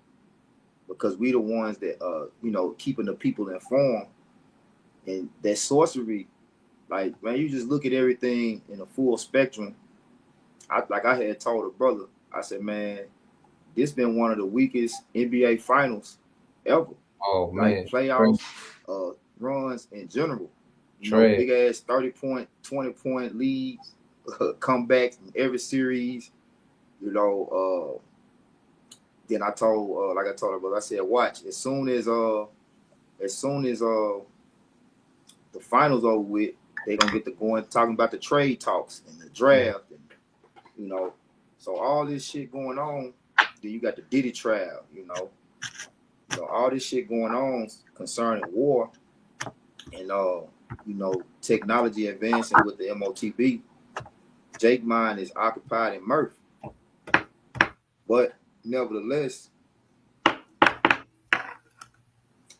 because we the ones that, you know, keeping the people informed. And that sorcery, like, man, you just look at everything in a full spectrum. I had told a brother, I said, man, this been one of the weakest NBA finals ever. Oh, like, man. Playoffs, runs in general. You know, big ass 30-point, 20-point leads, comebacks in every series. You know, then I told, like I told her, brother, I said, watch, as soon as the finals over with, they gonna get to going talking about the trade talks and the draft, and you know, so all this shit going on. Then you got the Diddy trial, you know, all this shit going on concerning war, and you know, technology advancing with the MOTB. Jake mind is occupied in Murph, but nevertheless,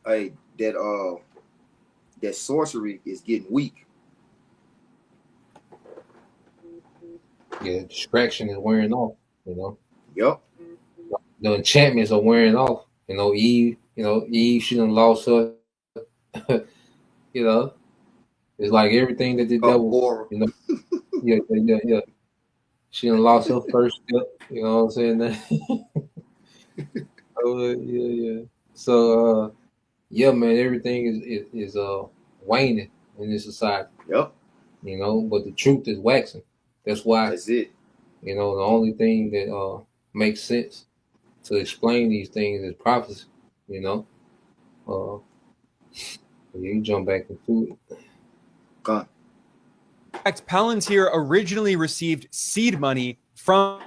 hey, that sorcery is getting weak. Yeah, distraction is wearing off, you know. Yep. The enchantments are wearing off. You know, Eve, she done lost her, you know. It's like everything that the devil, you know. Yeah. She done lost her first step, you know what I'm saying? Oh yeah. So yeah, man, everything is waning in this society, Yep, you know, but the truth is waxing. That's why, that's it. you know, the only thing that makes sense to explain these things is prophecy, you know. Uh you jump back into it. Gone. In fact, Palantir originally received seed money from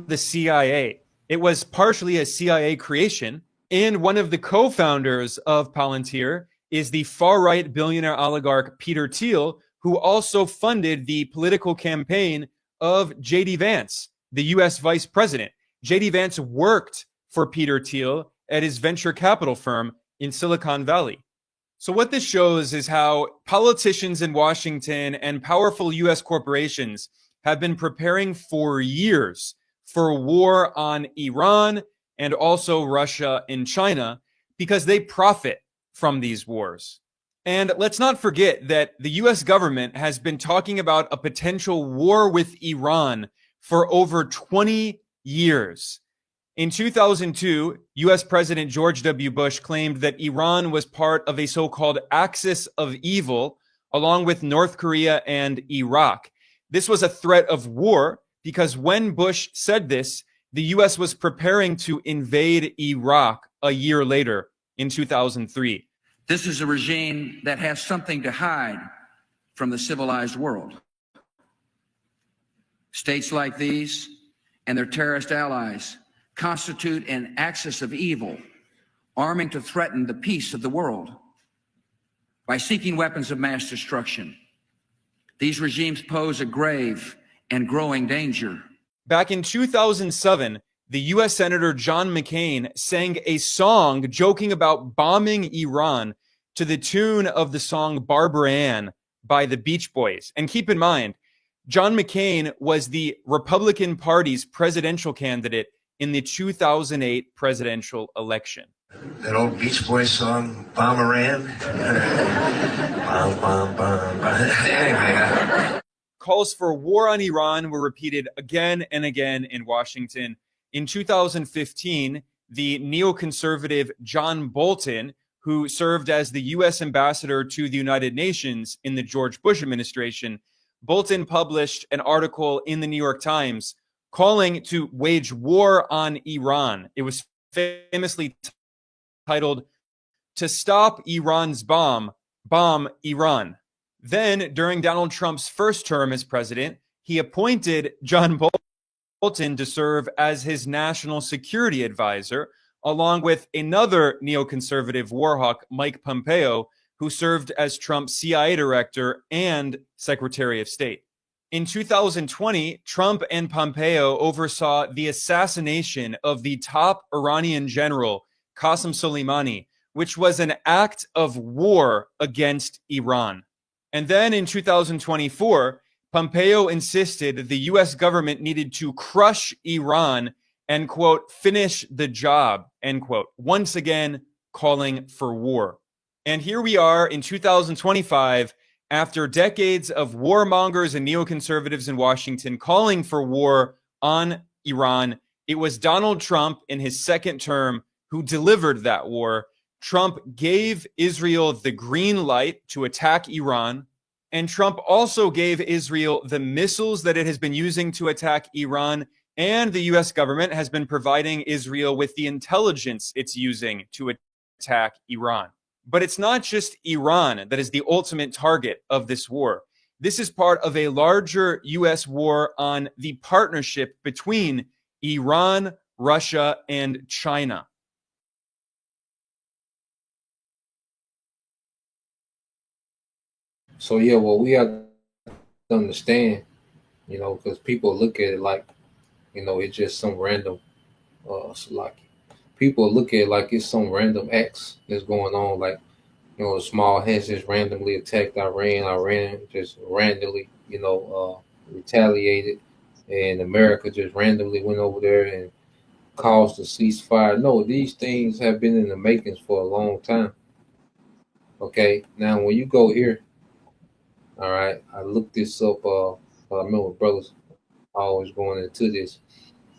the CIA. It was partially a CIA creation, and one of the co-founders of Palantir is the far-right billionaire oligarch Peter Thiel, who also funded the political campaign of J.D. Vance, the U.S. vice president. J.D. Vance worked for Peter Thiel at his venture capital firm in Silicon Valley. So, what this shows is how politicians in Washington and powerful US corporations have been preparing for years for a war on Iran and also Russia and China because they profit from these wars. And let's not forget that the US government has been talking about a potential war with Iran for over 20 years. In 2002, US President George W. Bush claimed that Iran was part of a so-called axis of evil, along with North Korea and Iraq. This was a threat of war because when Bush said this, the US was preparing to invade Iraq a year later in 2003. This is a regime that has something to hide from the civilized world. States like these and their terrorist allies constitute an axis of evil, arming to threaten the peace of the world. By seeking weapons of mass destruction, these regimes pose a grave and growing danger. Back in 2007, the US Senator John McCain sang a song joking about bombing Iran to the tune of the song Barbara Ann by the Beach Boys. And keep in mind, John McCain was the Republican Party's presidential candidate in the 2008 presidential election. That old Beach Boys song, Bomberan. Bom, bom, bom, bom. Anyway. Calls for war on Iran were repeated again and again in Washington. In 2015, the neoconservative John Bolton, who served as the U.S. ambassador to the United Nations in the George Bush administration, Bolton published an article in the New York Times calling to wage war on Iran. It was famously titled, "To Stop Iran's Bomb, Bomb Iran." Then, during Donald Trump's first term as president, he appointed John Bolton to serve as his national security advisor, along with another neoconservative war hawk, Mike Pompeo, who served as Trump's CIA director and Secretary of State. In 2020, Trump and Pompeo oversaw the assassination of the top Iranian general, Qasem Soleimani, which was an act of war against Iran. And then in 2024, Pompeo insisted that the US government needed to crush Iran and, quote, finish the job, end quote, once again calling for war. And here we are in 2025, after decades of warmongers and neoconservatives in Washington calling for war on Iran. It was Donald Trump in his second term who delivered that war. Trump gave Israel the green light to attack Iran, and Trump also gave Israel the missiles that it has been using to attack Iran, and the US government has been providing Israel with the intelligence it's using to attack Iran. But it's not just Iran that is the ultimate target of this war. This is part of a larger US war on the partnership between Iran, Russia, and China. So yeah, well, we have to understand, you know, because people look at it like, you know, it's just some random, like people look at it like it's some random acts that's going on, like, you know, small heads just randomly attacked Iran. Iran just randomly, you know, retaliated, and America just randomly went over there and caused a ceasefire. No, these things have been in the makings for a long time. Okay, now when you go here, all right, I looked this up. I remember brothers always going into this.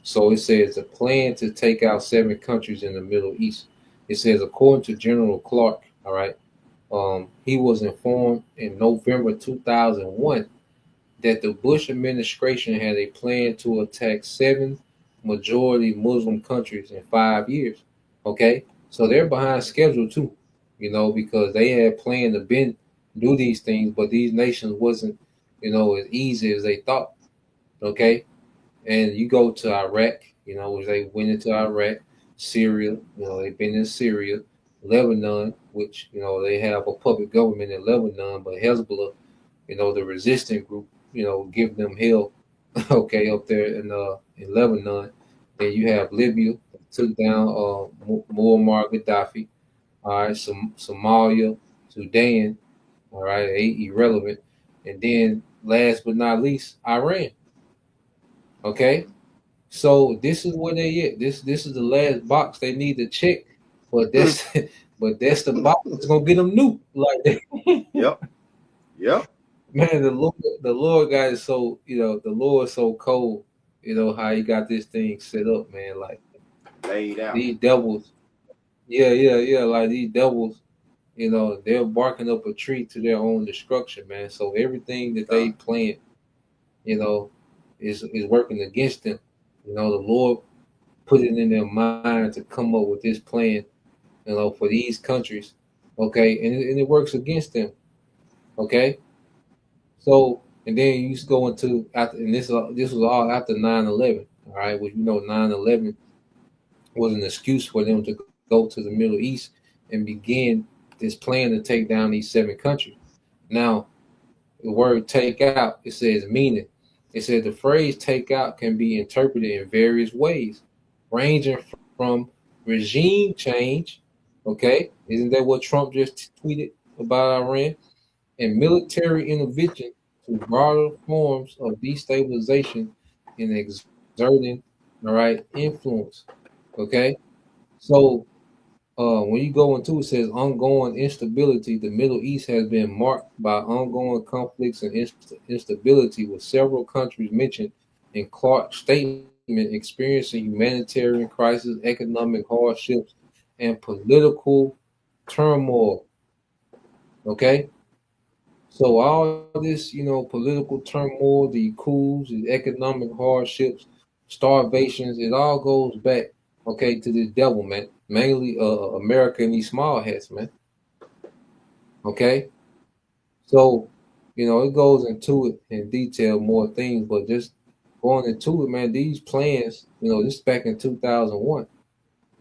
So it says a plan to take out 7 countries in the Middle East. It says according to General Clark, all right, he was informed in November 2001 that the Bush administration had a plan to attack 7 majority Muslim countries in 5 years. Okay, so they're behind schedule too, because they had planned to do these things, but these nations wasn't, as easy as they thought. Okay, and you go to Iraq, which they went into Iraq, Syria, they've been in Syria, Lebanon, which they have a puppet government in Lebanon, but Hezbollah, the resistant group, give them hell, okay, up there in Lebanon. Then you have Libya, took down Muammar Gaddafi. All right, Somalia, Sudan, all right, irrelevant. And then last but not least, Iran. Okay, so this is where they at. This is the last box they need to check, but that's that's the box that's gonna get them nuked like that. Yep. Man, the Lord got it so, the Lord's so cold, how he got this thing set up, man. Like Laid out. these devils, yeah, like these devils, they're barking up a tree to their own destruction, man. So everything that they plan, is working against them. The Lord put it in their mind to come up with this plan, for these countries, okay, and it works against them, okay. So, and then you just go into after, and this was all after 9/11, all right. Well, 9/11 was an excuse for them to go to the Middle East and begin this plan to take down these 7 countries. Now, the word "take out" it says meaning. It said the phrase "take out" can be interpreted in various ways, ranging from regime change. Okay, isn't that what Trump just tweeted about Iran? And military intervention to broader forms of destabilization and exerting, all right, influence. Okay, so when you go into it says ongoing instability, the Middle East has been marked by ongoing conflicts and instability, with several countries mentioned in Clark's statement experiencing humanitarian crisis, economic hardships, and political turmoil. Okay. So all this, political turmoil, the coups, the economic hardships, starvations, it all goes back, okay, to the devil, man. Mainly America and these small hats, man. Okay. So, it goes into it in detail, more things, but just going into it, man, these plans, this back in 2001.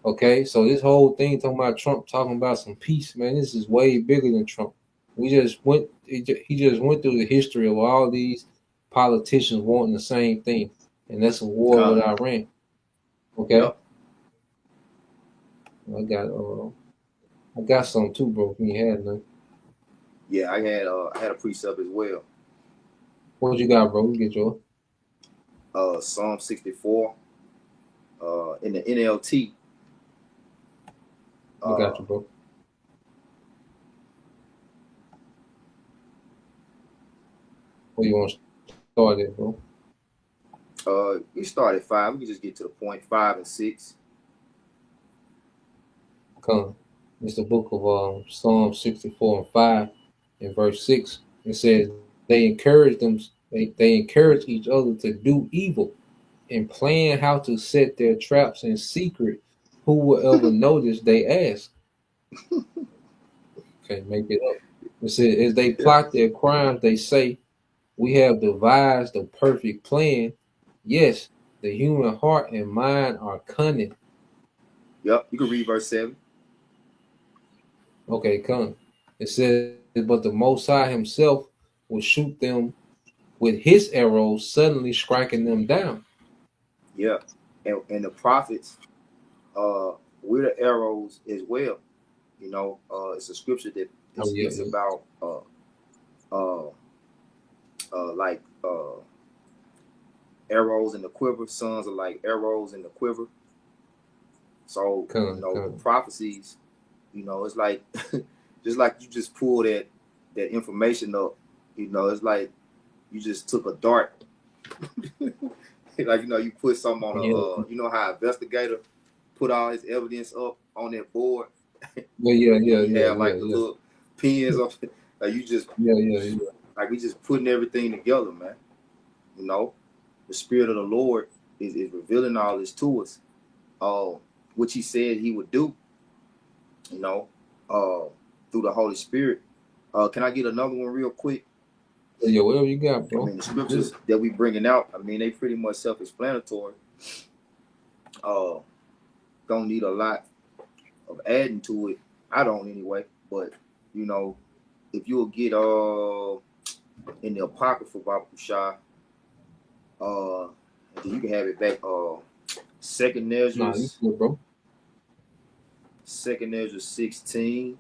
Okay. So this whole thing talking about Trump talking about some peace, man, this is way bigger than Trump. He just went through the history of all these politicians wanting the same thing, and that's a war with Iran. Okay, Yep. I got some too, bro. If you had none, Yeah, I had a precept as well. what you got, bro? You get yours. Psalm 64. In the NLT. I got you, bro. Where you want to start it, bro? We start at 5. We can just get to the point. 5 and 6. Come. It's the book of Psalm 64 and 5 in verse 6. It says they encourage each other to do evil and plan how to set their traps in secret. Who will ever notice, they ask. Okay, make it up. It says as they plot their crimes, they say, we have devised a perfect plan. Yes, the human heart and mind are cunning. Yep, you can read verse 7. Okay, cunning. It says, but the Most High himself will shoot them with his arrows, suddenly striking them down. Yeah, and the prophets, we're the arrows as well. It's a scripture that speaks about like arrows in the quiver. Sons are like arrows in the quiver. So the prophecies, it's like just like you just pull that information up. It's like you just took a dart Like, you know, you put something on a, Yeah. you know how investigator put all his evidence up on that board. Yeah. You have like the little pins up. Like you just, Yeah. like we just putting everything together, man. You know, the Spirit of the Lord is revealing all this to us, which He said He would do. You know, through the Holy Spirit. Can I get another one real quick? Yeah, whatever you got, bro. I mean, the scriptures that we bringing out, I mean, they pretty much self-explanatory. Don't need a lot of adding to it. I don't anyway. But you know, if you'll get in the Apocrypha Baba Kushai, then you can have it back. Second Nah, you Ezra's, good, bro. Second Ezra's 16.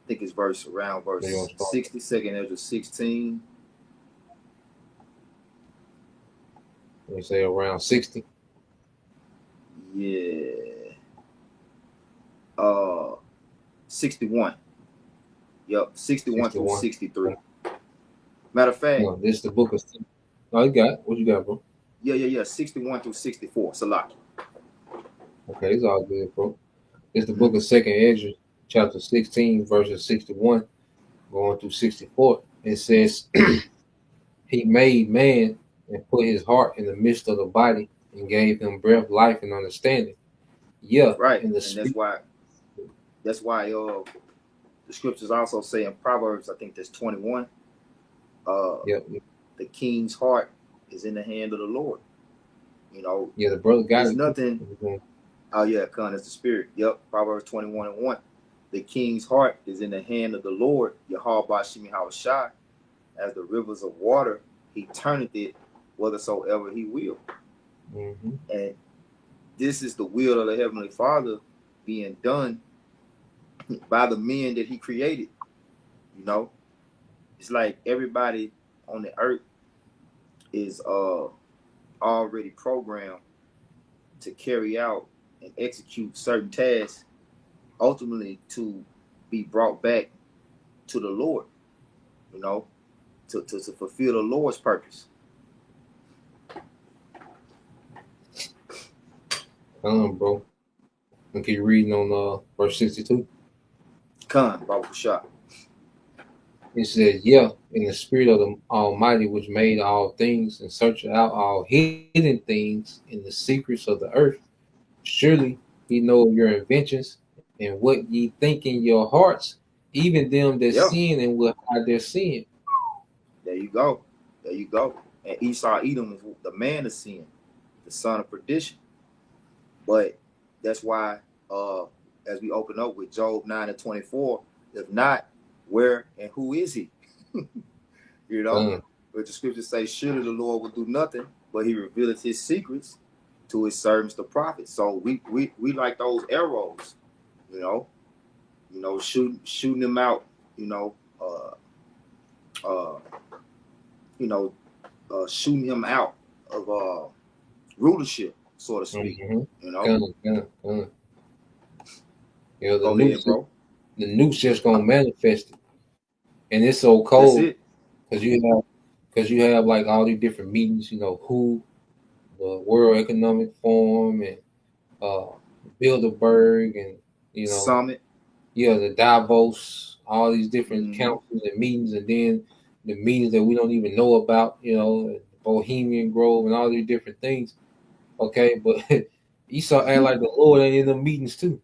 I think it's around verse 60, Second Ezra 16. We say around 60. Yeah. 61. Yep, 61 through 63. Matter of fact, this is the book of. Oh, you got it. What you got, bro? Yeah. 61 through 64. Salaki. Okay, it's all good, bro. It's the book of Second Ezra, chapter 16, verses 61, going through 64. It says, He made man and put his heart in the midst of the body and gave him breath, life, and understanding. Yeah, right. And that's why the scriptures also say in Proverbs, I think that's 21. The king's heart is in the hand of the Lord. You know. Yeah, the brother got there's it. Nothing. Oh yeah, Con is the spirit. Yep, Proverbs 21:1. The king's heart is in the hand of the Lord, Yahweh Bashim Hawashai, as the rivers of water, He turneth it whithersoever He will. Mm-hmm. And this is the will of the Heavenly Father being done by the men that He created. You know, it's like everybody on the earth is already programmed to carry out and execute certain tasks, ultimately to be brought back to the Lord, you know, to fulfill the Lord's purpose. Bro. And keep reading on verse 62. Baba Kushai. It says, yeah, in the spirit of the Almighty, which made all things and searched out all hidden things in the secrets of the earth. Surely He know your inventions and what ye think in your hearts, even them that sin and will hide their sin. There you go. And Esau Edom is the man of sin, the son of perdition. But that's why, as we open up with Job 9:24, if not, where and who is He? You know, but the scriptures say, surely the Lord will do nothing, but He revealeth His secrets to His servants, the prophets. So we like those arrows, you know, shooting them out, shooting him out of rulership, so to speak. Mm-hmm. You know. Yeah, Go ahead, bro. The noose just gonna manifest it, and it's so cold because you have like all these different meetings. You know, WHO, the World Economic Forum, and Bilderberg, and Summit. Yeah, the Davos, all these different councils and meetings, and then the meetings that we don't even know about. You know, Bohemian Grove and all these different things. Okay, but Esau act like the Lord ain't in the meetings too.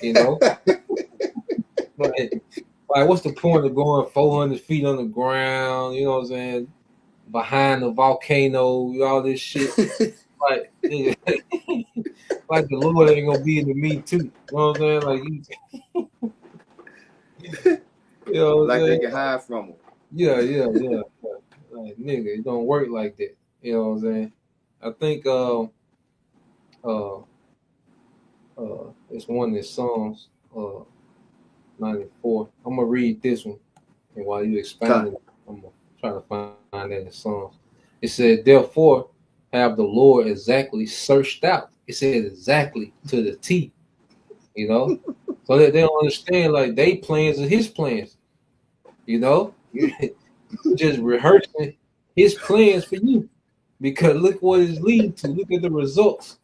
You know, like what's the point of going 400 feet on the ground? You know what I'm saying? Behind the volcano, all this shit. Like, like the Lord ain't gonna be in the meet too. You know what I'm saying? Like you know what like I'm they can hide from him. Yeah. Like, nigga, it don't work like that. You know what I'm saying? I think it's one in Psalms 94. I'm gonna read this one, and while you expound it, I'm gonna try to find that in Psalms. It said, therefore have the Lord exactly searched out. It said exactly to the T, you know, so that they don't understand like they plans are His plans. You know, you just rehearsing his plans for you. Because look what it's leading to. Look at the results.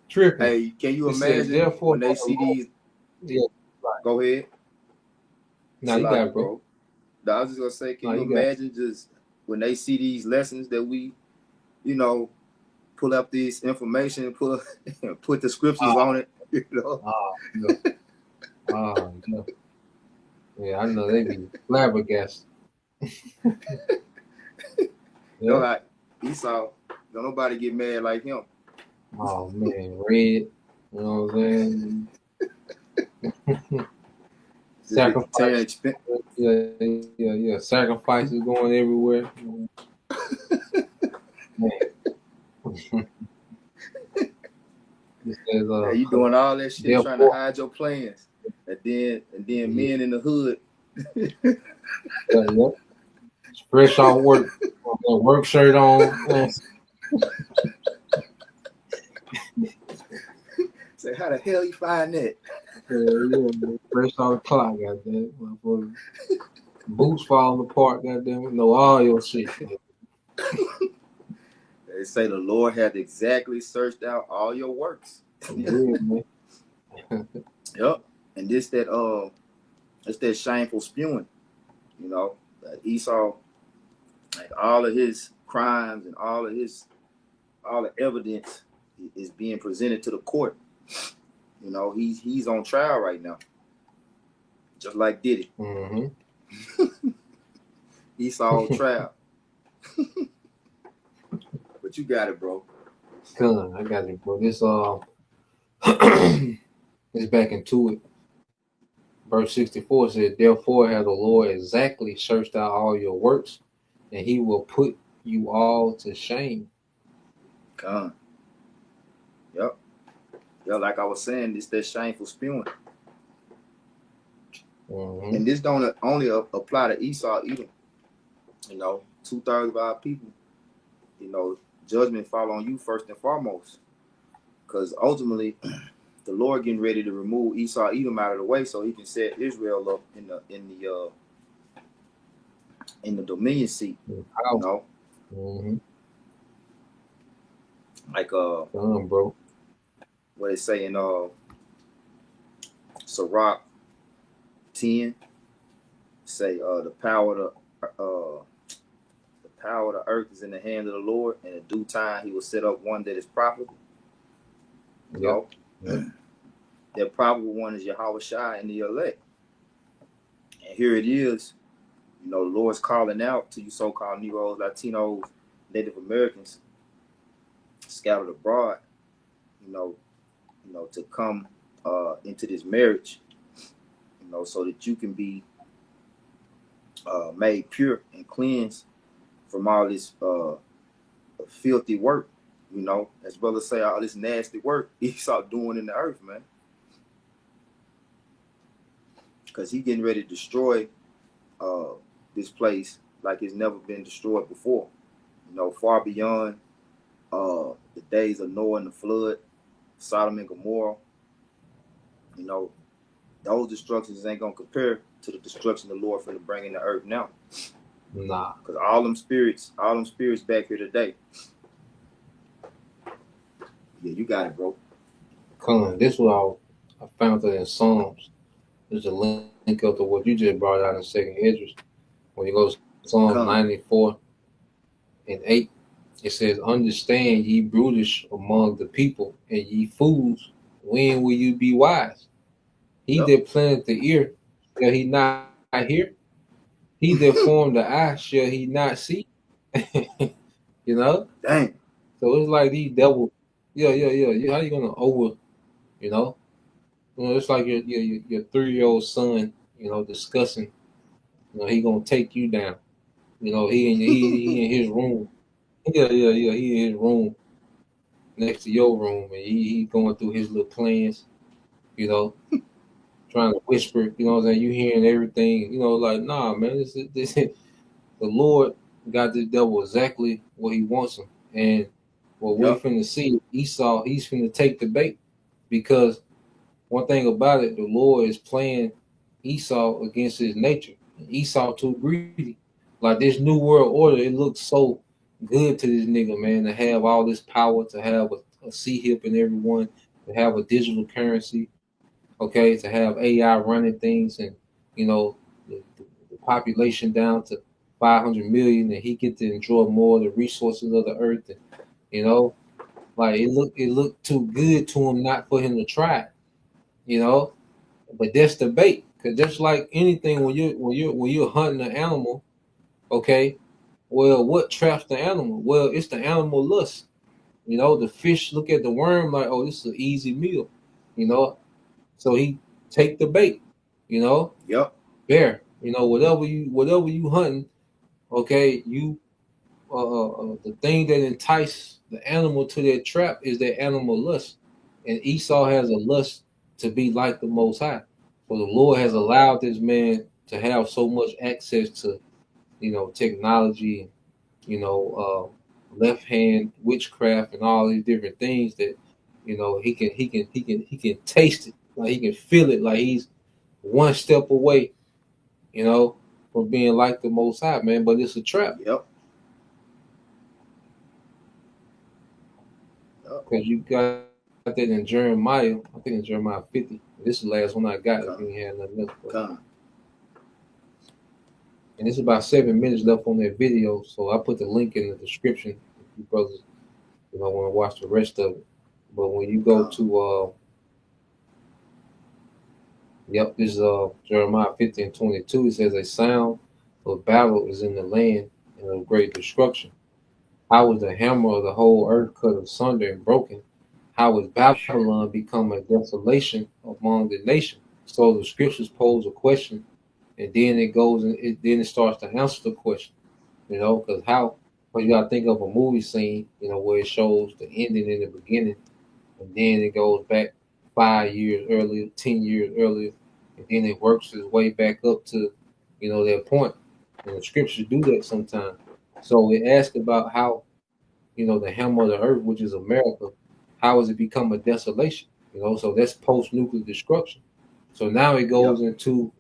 Tripping. Hey, can you It said, imagine therefore, when they see these? yeah, Go ahead. now you got it, bro. No, I was just gonna say, can No, you you got it. imagine just when they see these lessons that we, you know, pull up this information and put the scriptures on it, you know? Yeah. Yeah, I know they be flabbergasted. No, Yeah. Esau, don't nobody get mad like him. Oh man, red. You know what I'm saying? Sacrifice. Yeah. Sacrifices going everywhere. Man. It says, Hey, you doing all that shit trying to therefore, hide your plans, and then men in the hood. yeah. Fresh off work, work shirt on. Say, how the hell you find that? Yeah, fresh off the clock, goddamn. Boots falling apart, goddamn. No, all your shit. They say the Lord hath exactly searched out all your works. Yeah, man. Yep. And it's that shameful spewing, you know. Esau, like all of his crimes and all the evidence is being presented to the court. You know, he's on trial right now. Just like Diddy. Mm-hmm. Esau on trial. But you got it, bro. Son, I got it, bro. This is back into it. Verse 64 says, therefore has the Lord exactly searched out all your works, and he will put you all to shame. Come. Yep. Yeah, like I was saying, it's that shameful spewing. Mm-hmm. And this don't only apply to Esau either. You know, 2/3 of our people, you know, judgment fall on you first and foremost. Because ultimately, the Lord getting ready to remove Esau Edom out of the way so he can set Israel up in the dominion seat. You know? Mm-hmm. Like bro. What they say in Sirach 10, say the power of the earth is in the hand of the Lord, and in due time he will set up one that is profitable. You know? That probable one is Yahweh Shai and the elect. And here it is, you know, the Lord's calling out to you so-called Negroes, Latinos, Native Americans scattered abroad, you know, to come into this marriage, you know, so that you can be made pure and cleansed from all this filthy work, you know, as well as say all this nasty work Esau doing in the earth, man. Because he getting ready to destroy this place like it's never been destroyed before. You know, far beyond the days of Noah and the flood, Sodom and Gomorrah. You know, those destructions ain't gonna compare to the destruction the Lord finna bring in the earth now. Nah. Because all them spirits back here today. Yeah, you got it, bro. Come on, this was I found it in Psalms. There's a link up to what you just brought out in Second Esdras. When you go to Psalms 94 and 8, it says, understand ye brutish among the people, and ye fools, when will you be wise? He that planted the ear, shall he not hear? He that formed the eye, shall he not see? You know? Dang. So it's like these devils. Yeah. How you gonna over, you know? You know, it's like your 3-year-old son, you know, discussing, you know, he gonna take you down. You know, he in his room. Yeah. He in his room next to your room, and he going through his little plans, you know, trying to whisper, you know what I'm saying? You hearing everything, you know, like, nah, man, this the Lord got this devil exactly what he wants him. And what we're finna see, Esau, he's finna take the bait, because one thing about it, the Lord is playing Esau against his nature. Esau too greedy. Like this new world order, it looks so good to this nigga, man, to have all this power, to have a C hip in everyone, to have a digital currency, okay, to have AI running things, and you know the population down to 500 million, and he get to enjoy more of the resources of the earth, and you know, like it looked too good to him not for him to try it, you know. But that's the bait, because just like anything, when you're hunting an animal, okay, well, what traps the animal? Well, it's the animal lust. You know, the fish look at the worm like, oh, this is an easy meal, you know. So he take the bait, you know, Yep. bear, you know, whatever you hunting, okay, you the thing that entice the animal to that trap is that animal lust, and Esau has a lust to be like the Most High. So the Lord has allowed this man to have so much access to, you know, technology, you know, left hand witchcraft and all these different things that, you know, he can taste it, like he can feel it, like he's one step away, you know, from being like the Most High, man. But it's a trap. Yep. Because you got that in Jeremiah, I think in Jeremiah 50. This is the last one I got if you ain't had nothing else. Come. And it's about 7 minutes left on that video, so I put the link in the description if you brothers, you know, want to watch the rest of it. But when you go to this is Jeremiah 50 and 22, it says a sound of battle is in the land and of great destruction. How was the hammer of the whole earth cut asunder and broken? How was Babylon become a desolation among the nations? So the scriptures pose a question, and then it goes and then it starts to answer the question, you know, because you gotta think of a movie scene, you know, where it shows the ending in the beginning, and then it goes back 5 years earlier, 10 years earlier, and then it works its way back up to, you know, that point. And the scriptures do that sometimes. So it asks about how, you know, the hammer of the earth, which is America, how has it become a desolation? You know, so that's post-nuclear destruction. So now it goes into,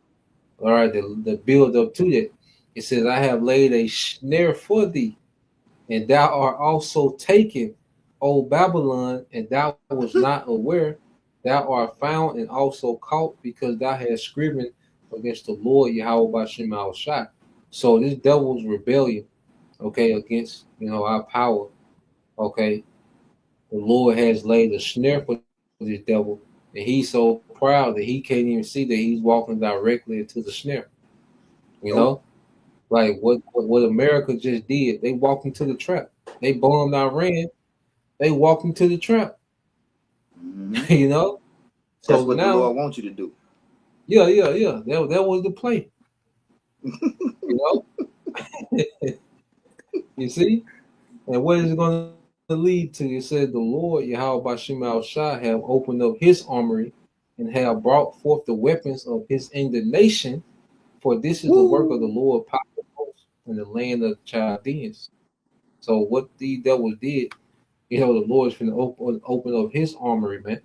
all right, the build up to that. It says, I have laid a snare for thee, and thou art also taken, O Babylon, and thou was not aware. Thou art found and also caught, because thou hast striven against the Lord Yahweh Bashem Al Shai. So this devil's rebellion, okay, against, you know, our power, okay, the Lord has laid a snare for this devil, and he's so proud that he can't even see that he's walking directly into the snare. You know, like what America just did, they walked into the trap. They bombed Iran, they walked into the trap. Mm-hmm. You know, so that's what now the Lord wants you to do. Yeah. That was the play. You know, you see, and what is it going to lead to? It said the Lord Yahweh Bashem Al Shai have opened up his armory and have brought forth the weapons of his indignation, for this is the work of the Lord power in the land of Chaldeans. So what the devil did, you know, the Lord's going to open up his armory, man.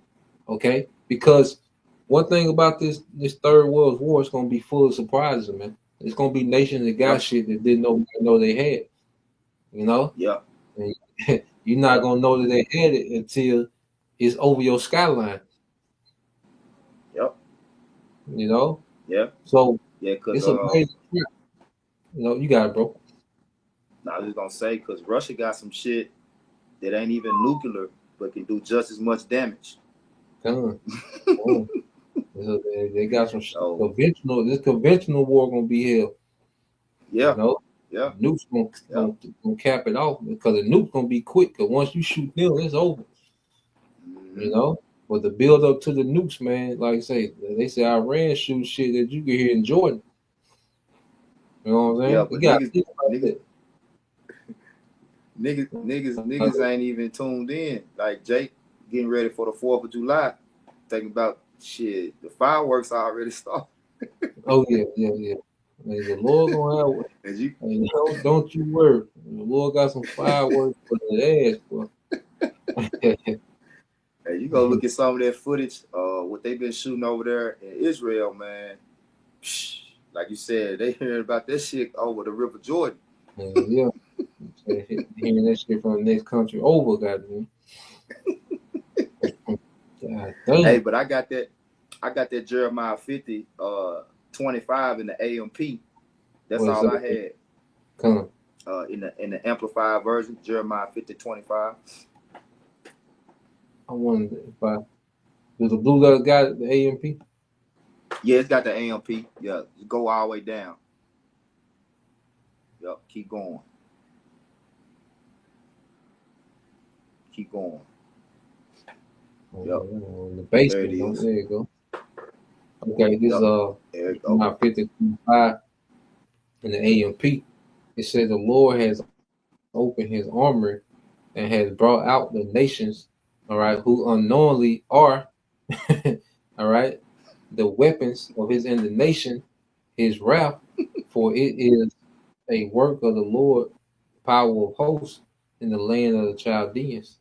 Okay, because one thing about this third world war is going to be full of surprises, man. It's going to be nations that got shit that didn't know they had. You know? Yeah. And you're not going to know that they had it until it's over your skyline. Yep. You know? Yeah. So yeah, cause it's amazing. You know, you got it, bro. I was just gonna say, because Russia got some shit that ain't even nuclear, but can do just as much damage. They got some conventional. This conventional war gonna be hell. Yeah. You know? Yeah. Nuke's gonna cap it off, because the nuke's gonna be quick. Because once you shoot them, it's over. Mm-hmm. You know. But the build up to the nukes, man, like I say, they say Iran shoots shit that you can hear in Jordan. You know what I'm saying? Yeah, but niggas ain't even tuned in. Like Jake getting ready for the 4th of July, thinking about shit. The fireworks already started. Oh yeah. Man, the Lord gonna have. Don't you worry. The Lord got some fireworks for the ass, bro. Hey, you go look at some of that footage, what they've been shooting over there in Israel, man. Like you said, they heard about that shit over the River Jordan. Yeah. Hearing that shit from the next country over, goddamn. God Hey, damn. but I got that Jeremiah 50, 25 in the AMP. That's What's all I up? had. Come. In the amplified version, Jeremiah 50, 25. I wonder if I does the blue letter got the AMP? Yeah, it's got the AMP. Yeah, go all the way down. Yep, keep going. Keep going. Yep, In the there it basement. is. There you go. Okay, this Yep, there it go. my 55 in the AMP. It says the Lord has opened his armor and has brought out the nations, all right, who unknowingly are, all right, the weapons of his indignation, his wrath, for it is a work of the Lord, power of hosts in the land of the Chaldeans.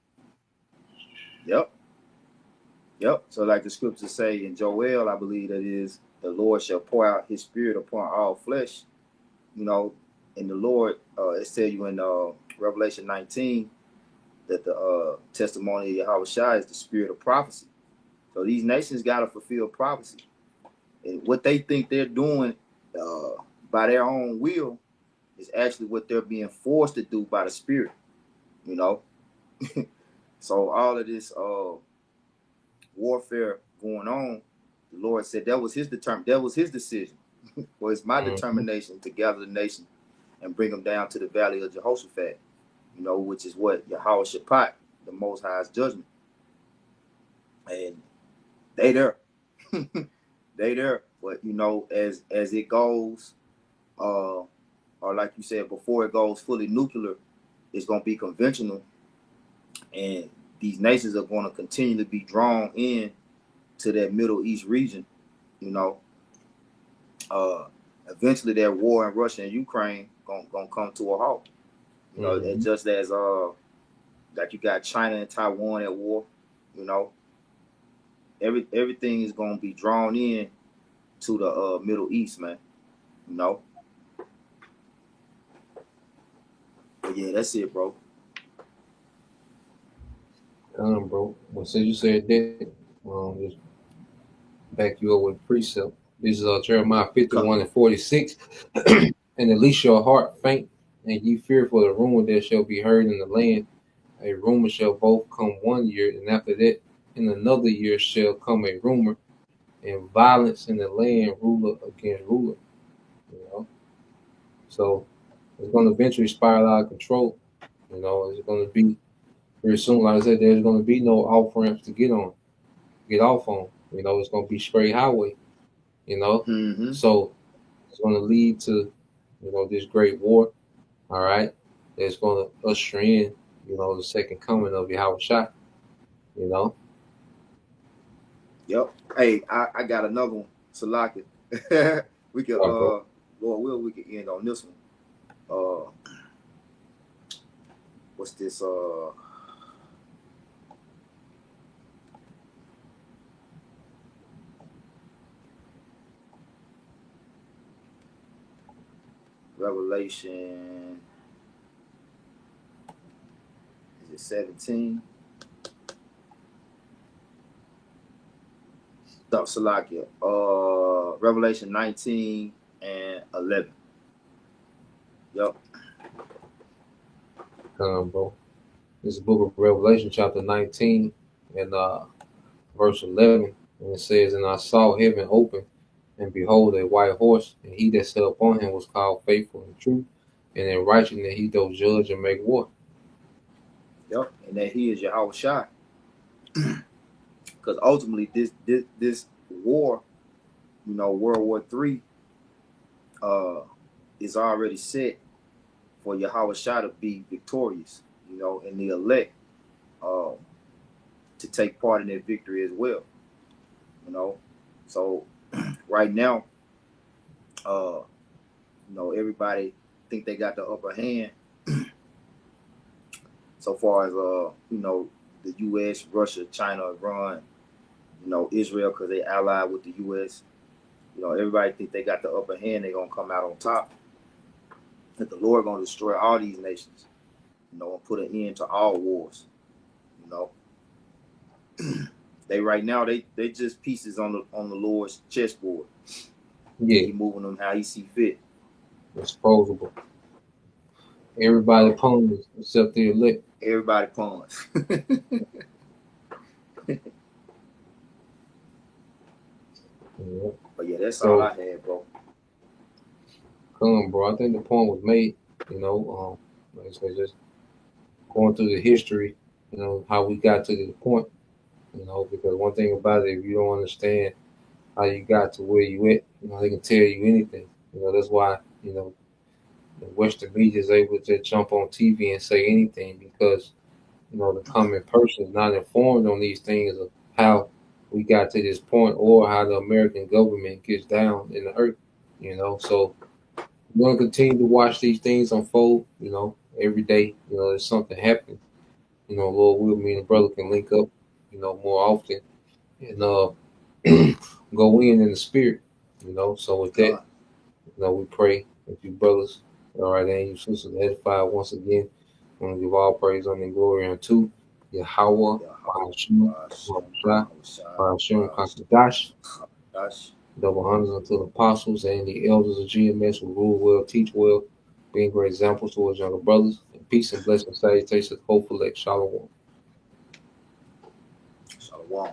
Yep. Yep. So like the scriptures say in Joel, I believe that is, the Lord shall pour out his spirit upon all flesh. You know, and the Lord, it tell you in Revelation 19 that the testimony of Yahweh Shai is the spirit of prophecy. So these nations got to fulfill prophecy. And what they think they're doing by their own will is actually what they're being forced to do by the spirit, you know. So all of this warfare going on, the Lord said that was his decision. Well, it's my determination to gather the nation and bring them down to the valley of Jehoshaphat, you know, which is what Yahweh Shaphat, the Most High's judgment. And they there. They there. But you know, as it goes, or like you said, before it goes fully nuclear, it's gonna be conventional, and these nations are gonna continue to be drawn in to that Middle East region, you know. Eventually that war in Russia and Ukraine gonna come to a halt. You know, and just as like you got China and Taiwan at war, you know, everything is gonna be drawn in to the Middle East, man. You know. But yeah, that's it, bro. Bro. Well, since you said that, just back you up with precept. This is Jeremiah 51 and 46. And at least your heart faint, and ye fear for the rumor that shall be heard in the land. A rumor shall both come 1 year, and after that, in another year shall come a rumor, and violence in the land, ruler against ruler. You know, so it's going to eventually spiral out of control. You know, it's going to be very soon. Like I said, there's going to be no off ramps to get off on. You know, it's going to be straight highway. You know, so it's going to lead to, you know, this great war. All right, that's going to usher in, you know, the second coming of Yahweh Shai. You know. Yep. Hey, I got another one. Salaki. We could Lord will, we could end on this one. What's this? Revelation, is it 17? No, Salakia. Revelation 19 and 11. Yep. Bro. This is the book of Revelation, chapter 19 and verse 11. And it says, and I saw heaven open, and behold, a white horse, and he that sat upon him was called Faithful and True, and in righteousness he doth judge and make war. Yep, and that he is Yahweh Shai. Because ultimately, this war, you know, World War III, is already set for Yahweh Shai to be victorious, you know, and the elect to take part in that victory as well, you know. So right now, you know, everybody think they got the upper hand so far as you know, the U.S., Russia, China, Iran, you know, Israel, because they allied with the U.S., You know, everybody think they got the upper hand, they're gonna come out on top. That the Lord gonna destroy all these nations, you know, and put an end to all wars. You know. They right now they just pieces on the Lord's chessboard. Yeah, He moving them how he see fit. disposable. Everybody pawns except the elect. Everybody pawns. Yeah. But yeah, that's So all I had, bro. come, bro. I think the point was made. You know, like I said, just going through the history. You know how we got to this point. You know, because one thing about it, if you don't understand how you got to where you at, you know, they can tell you anything. You know, that's why, you know, the Western media is able to jump on TV and say anything because, you know, the common person is not informed on these things of how we got to this point or how the American government gets down in the earth, you know. So we're going to continue to watch these things unfold, you know, every day. You know, there's something happening. You know, Lord will, me and the brother can link up, you know, more often and go in the spirit, you know. So with that, God, you know, we pray with you brothers, all right, and you sisters edified once again. I want to give all praise, honor, and glory unto Yahweh, Bahashim, Bahashim, Kakadash, gosh, double honors unto the apostles and the elders of GMS who rule well, teach well, being great examples towards younger brothers. And peace and blessing, salutations, hopeful, like Shalom. Shalom.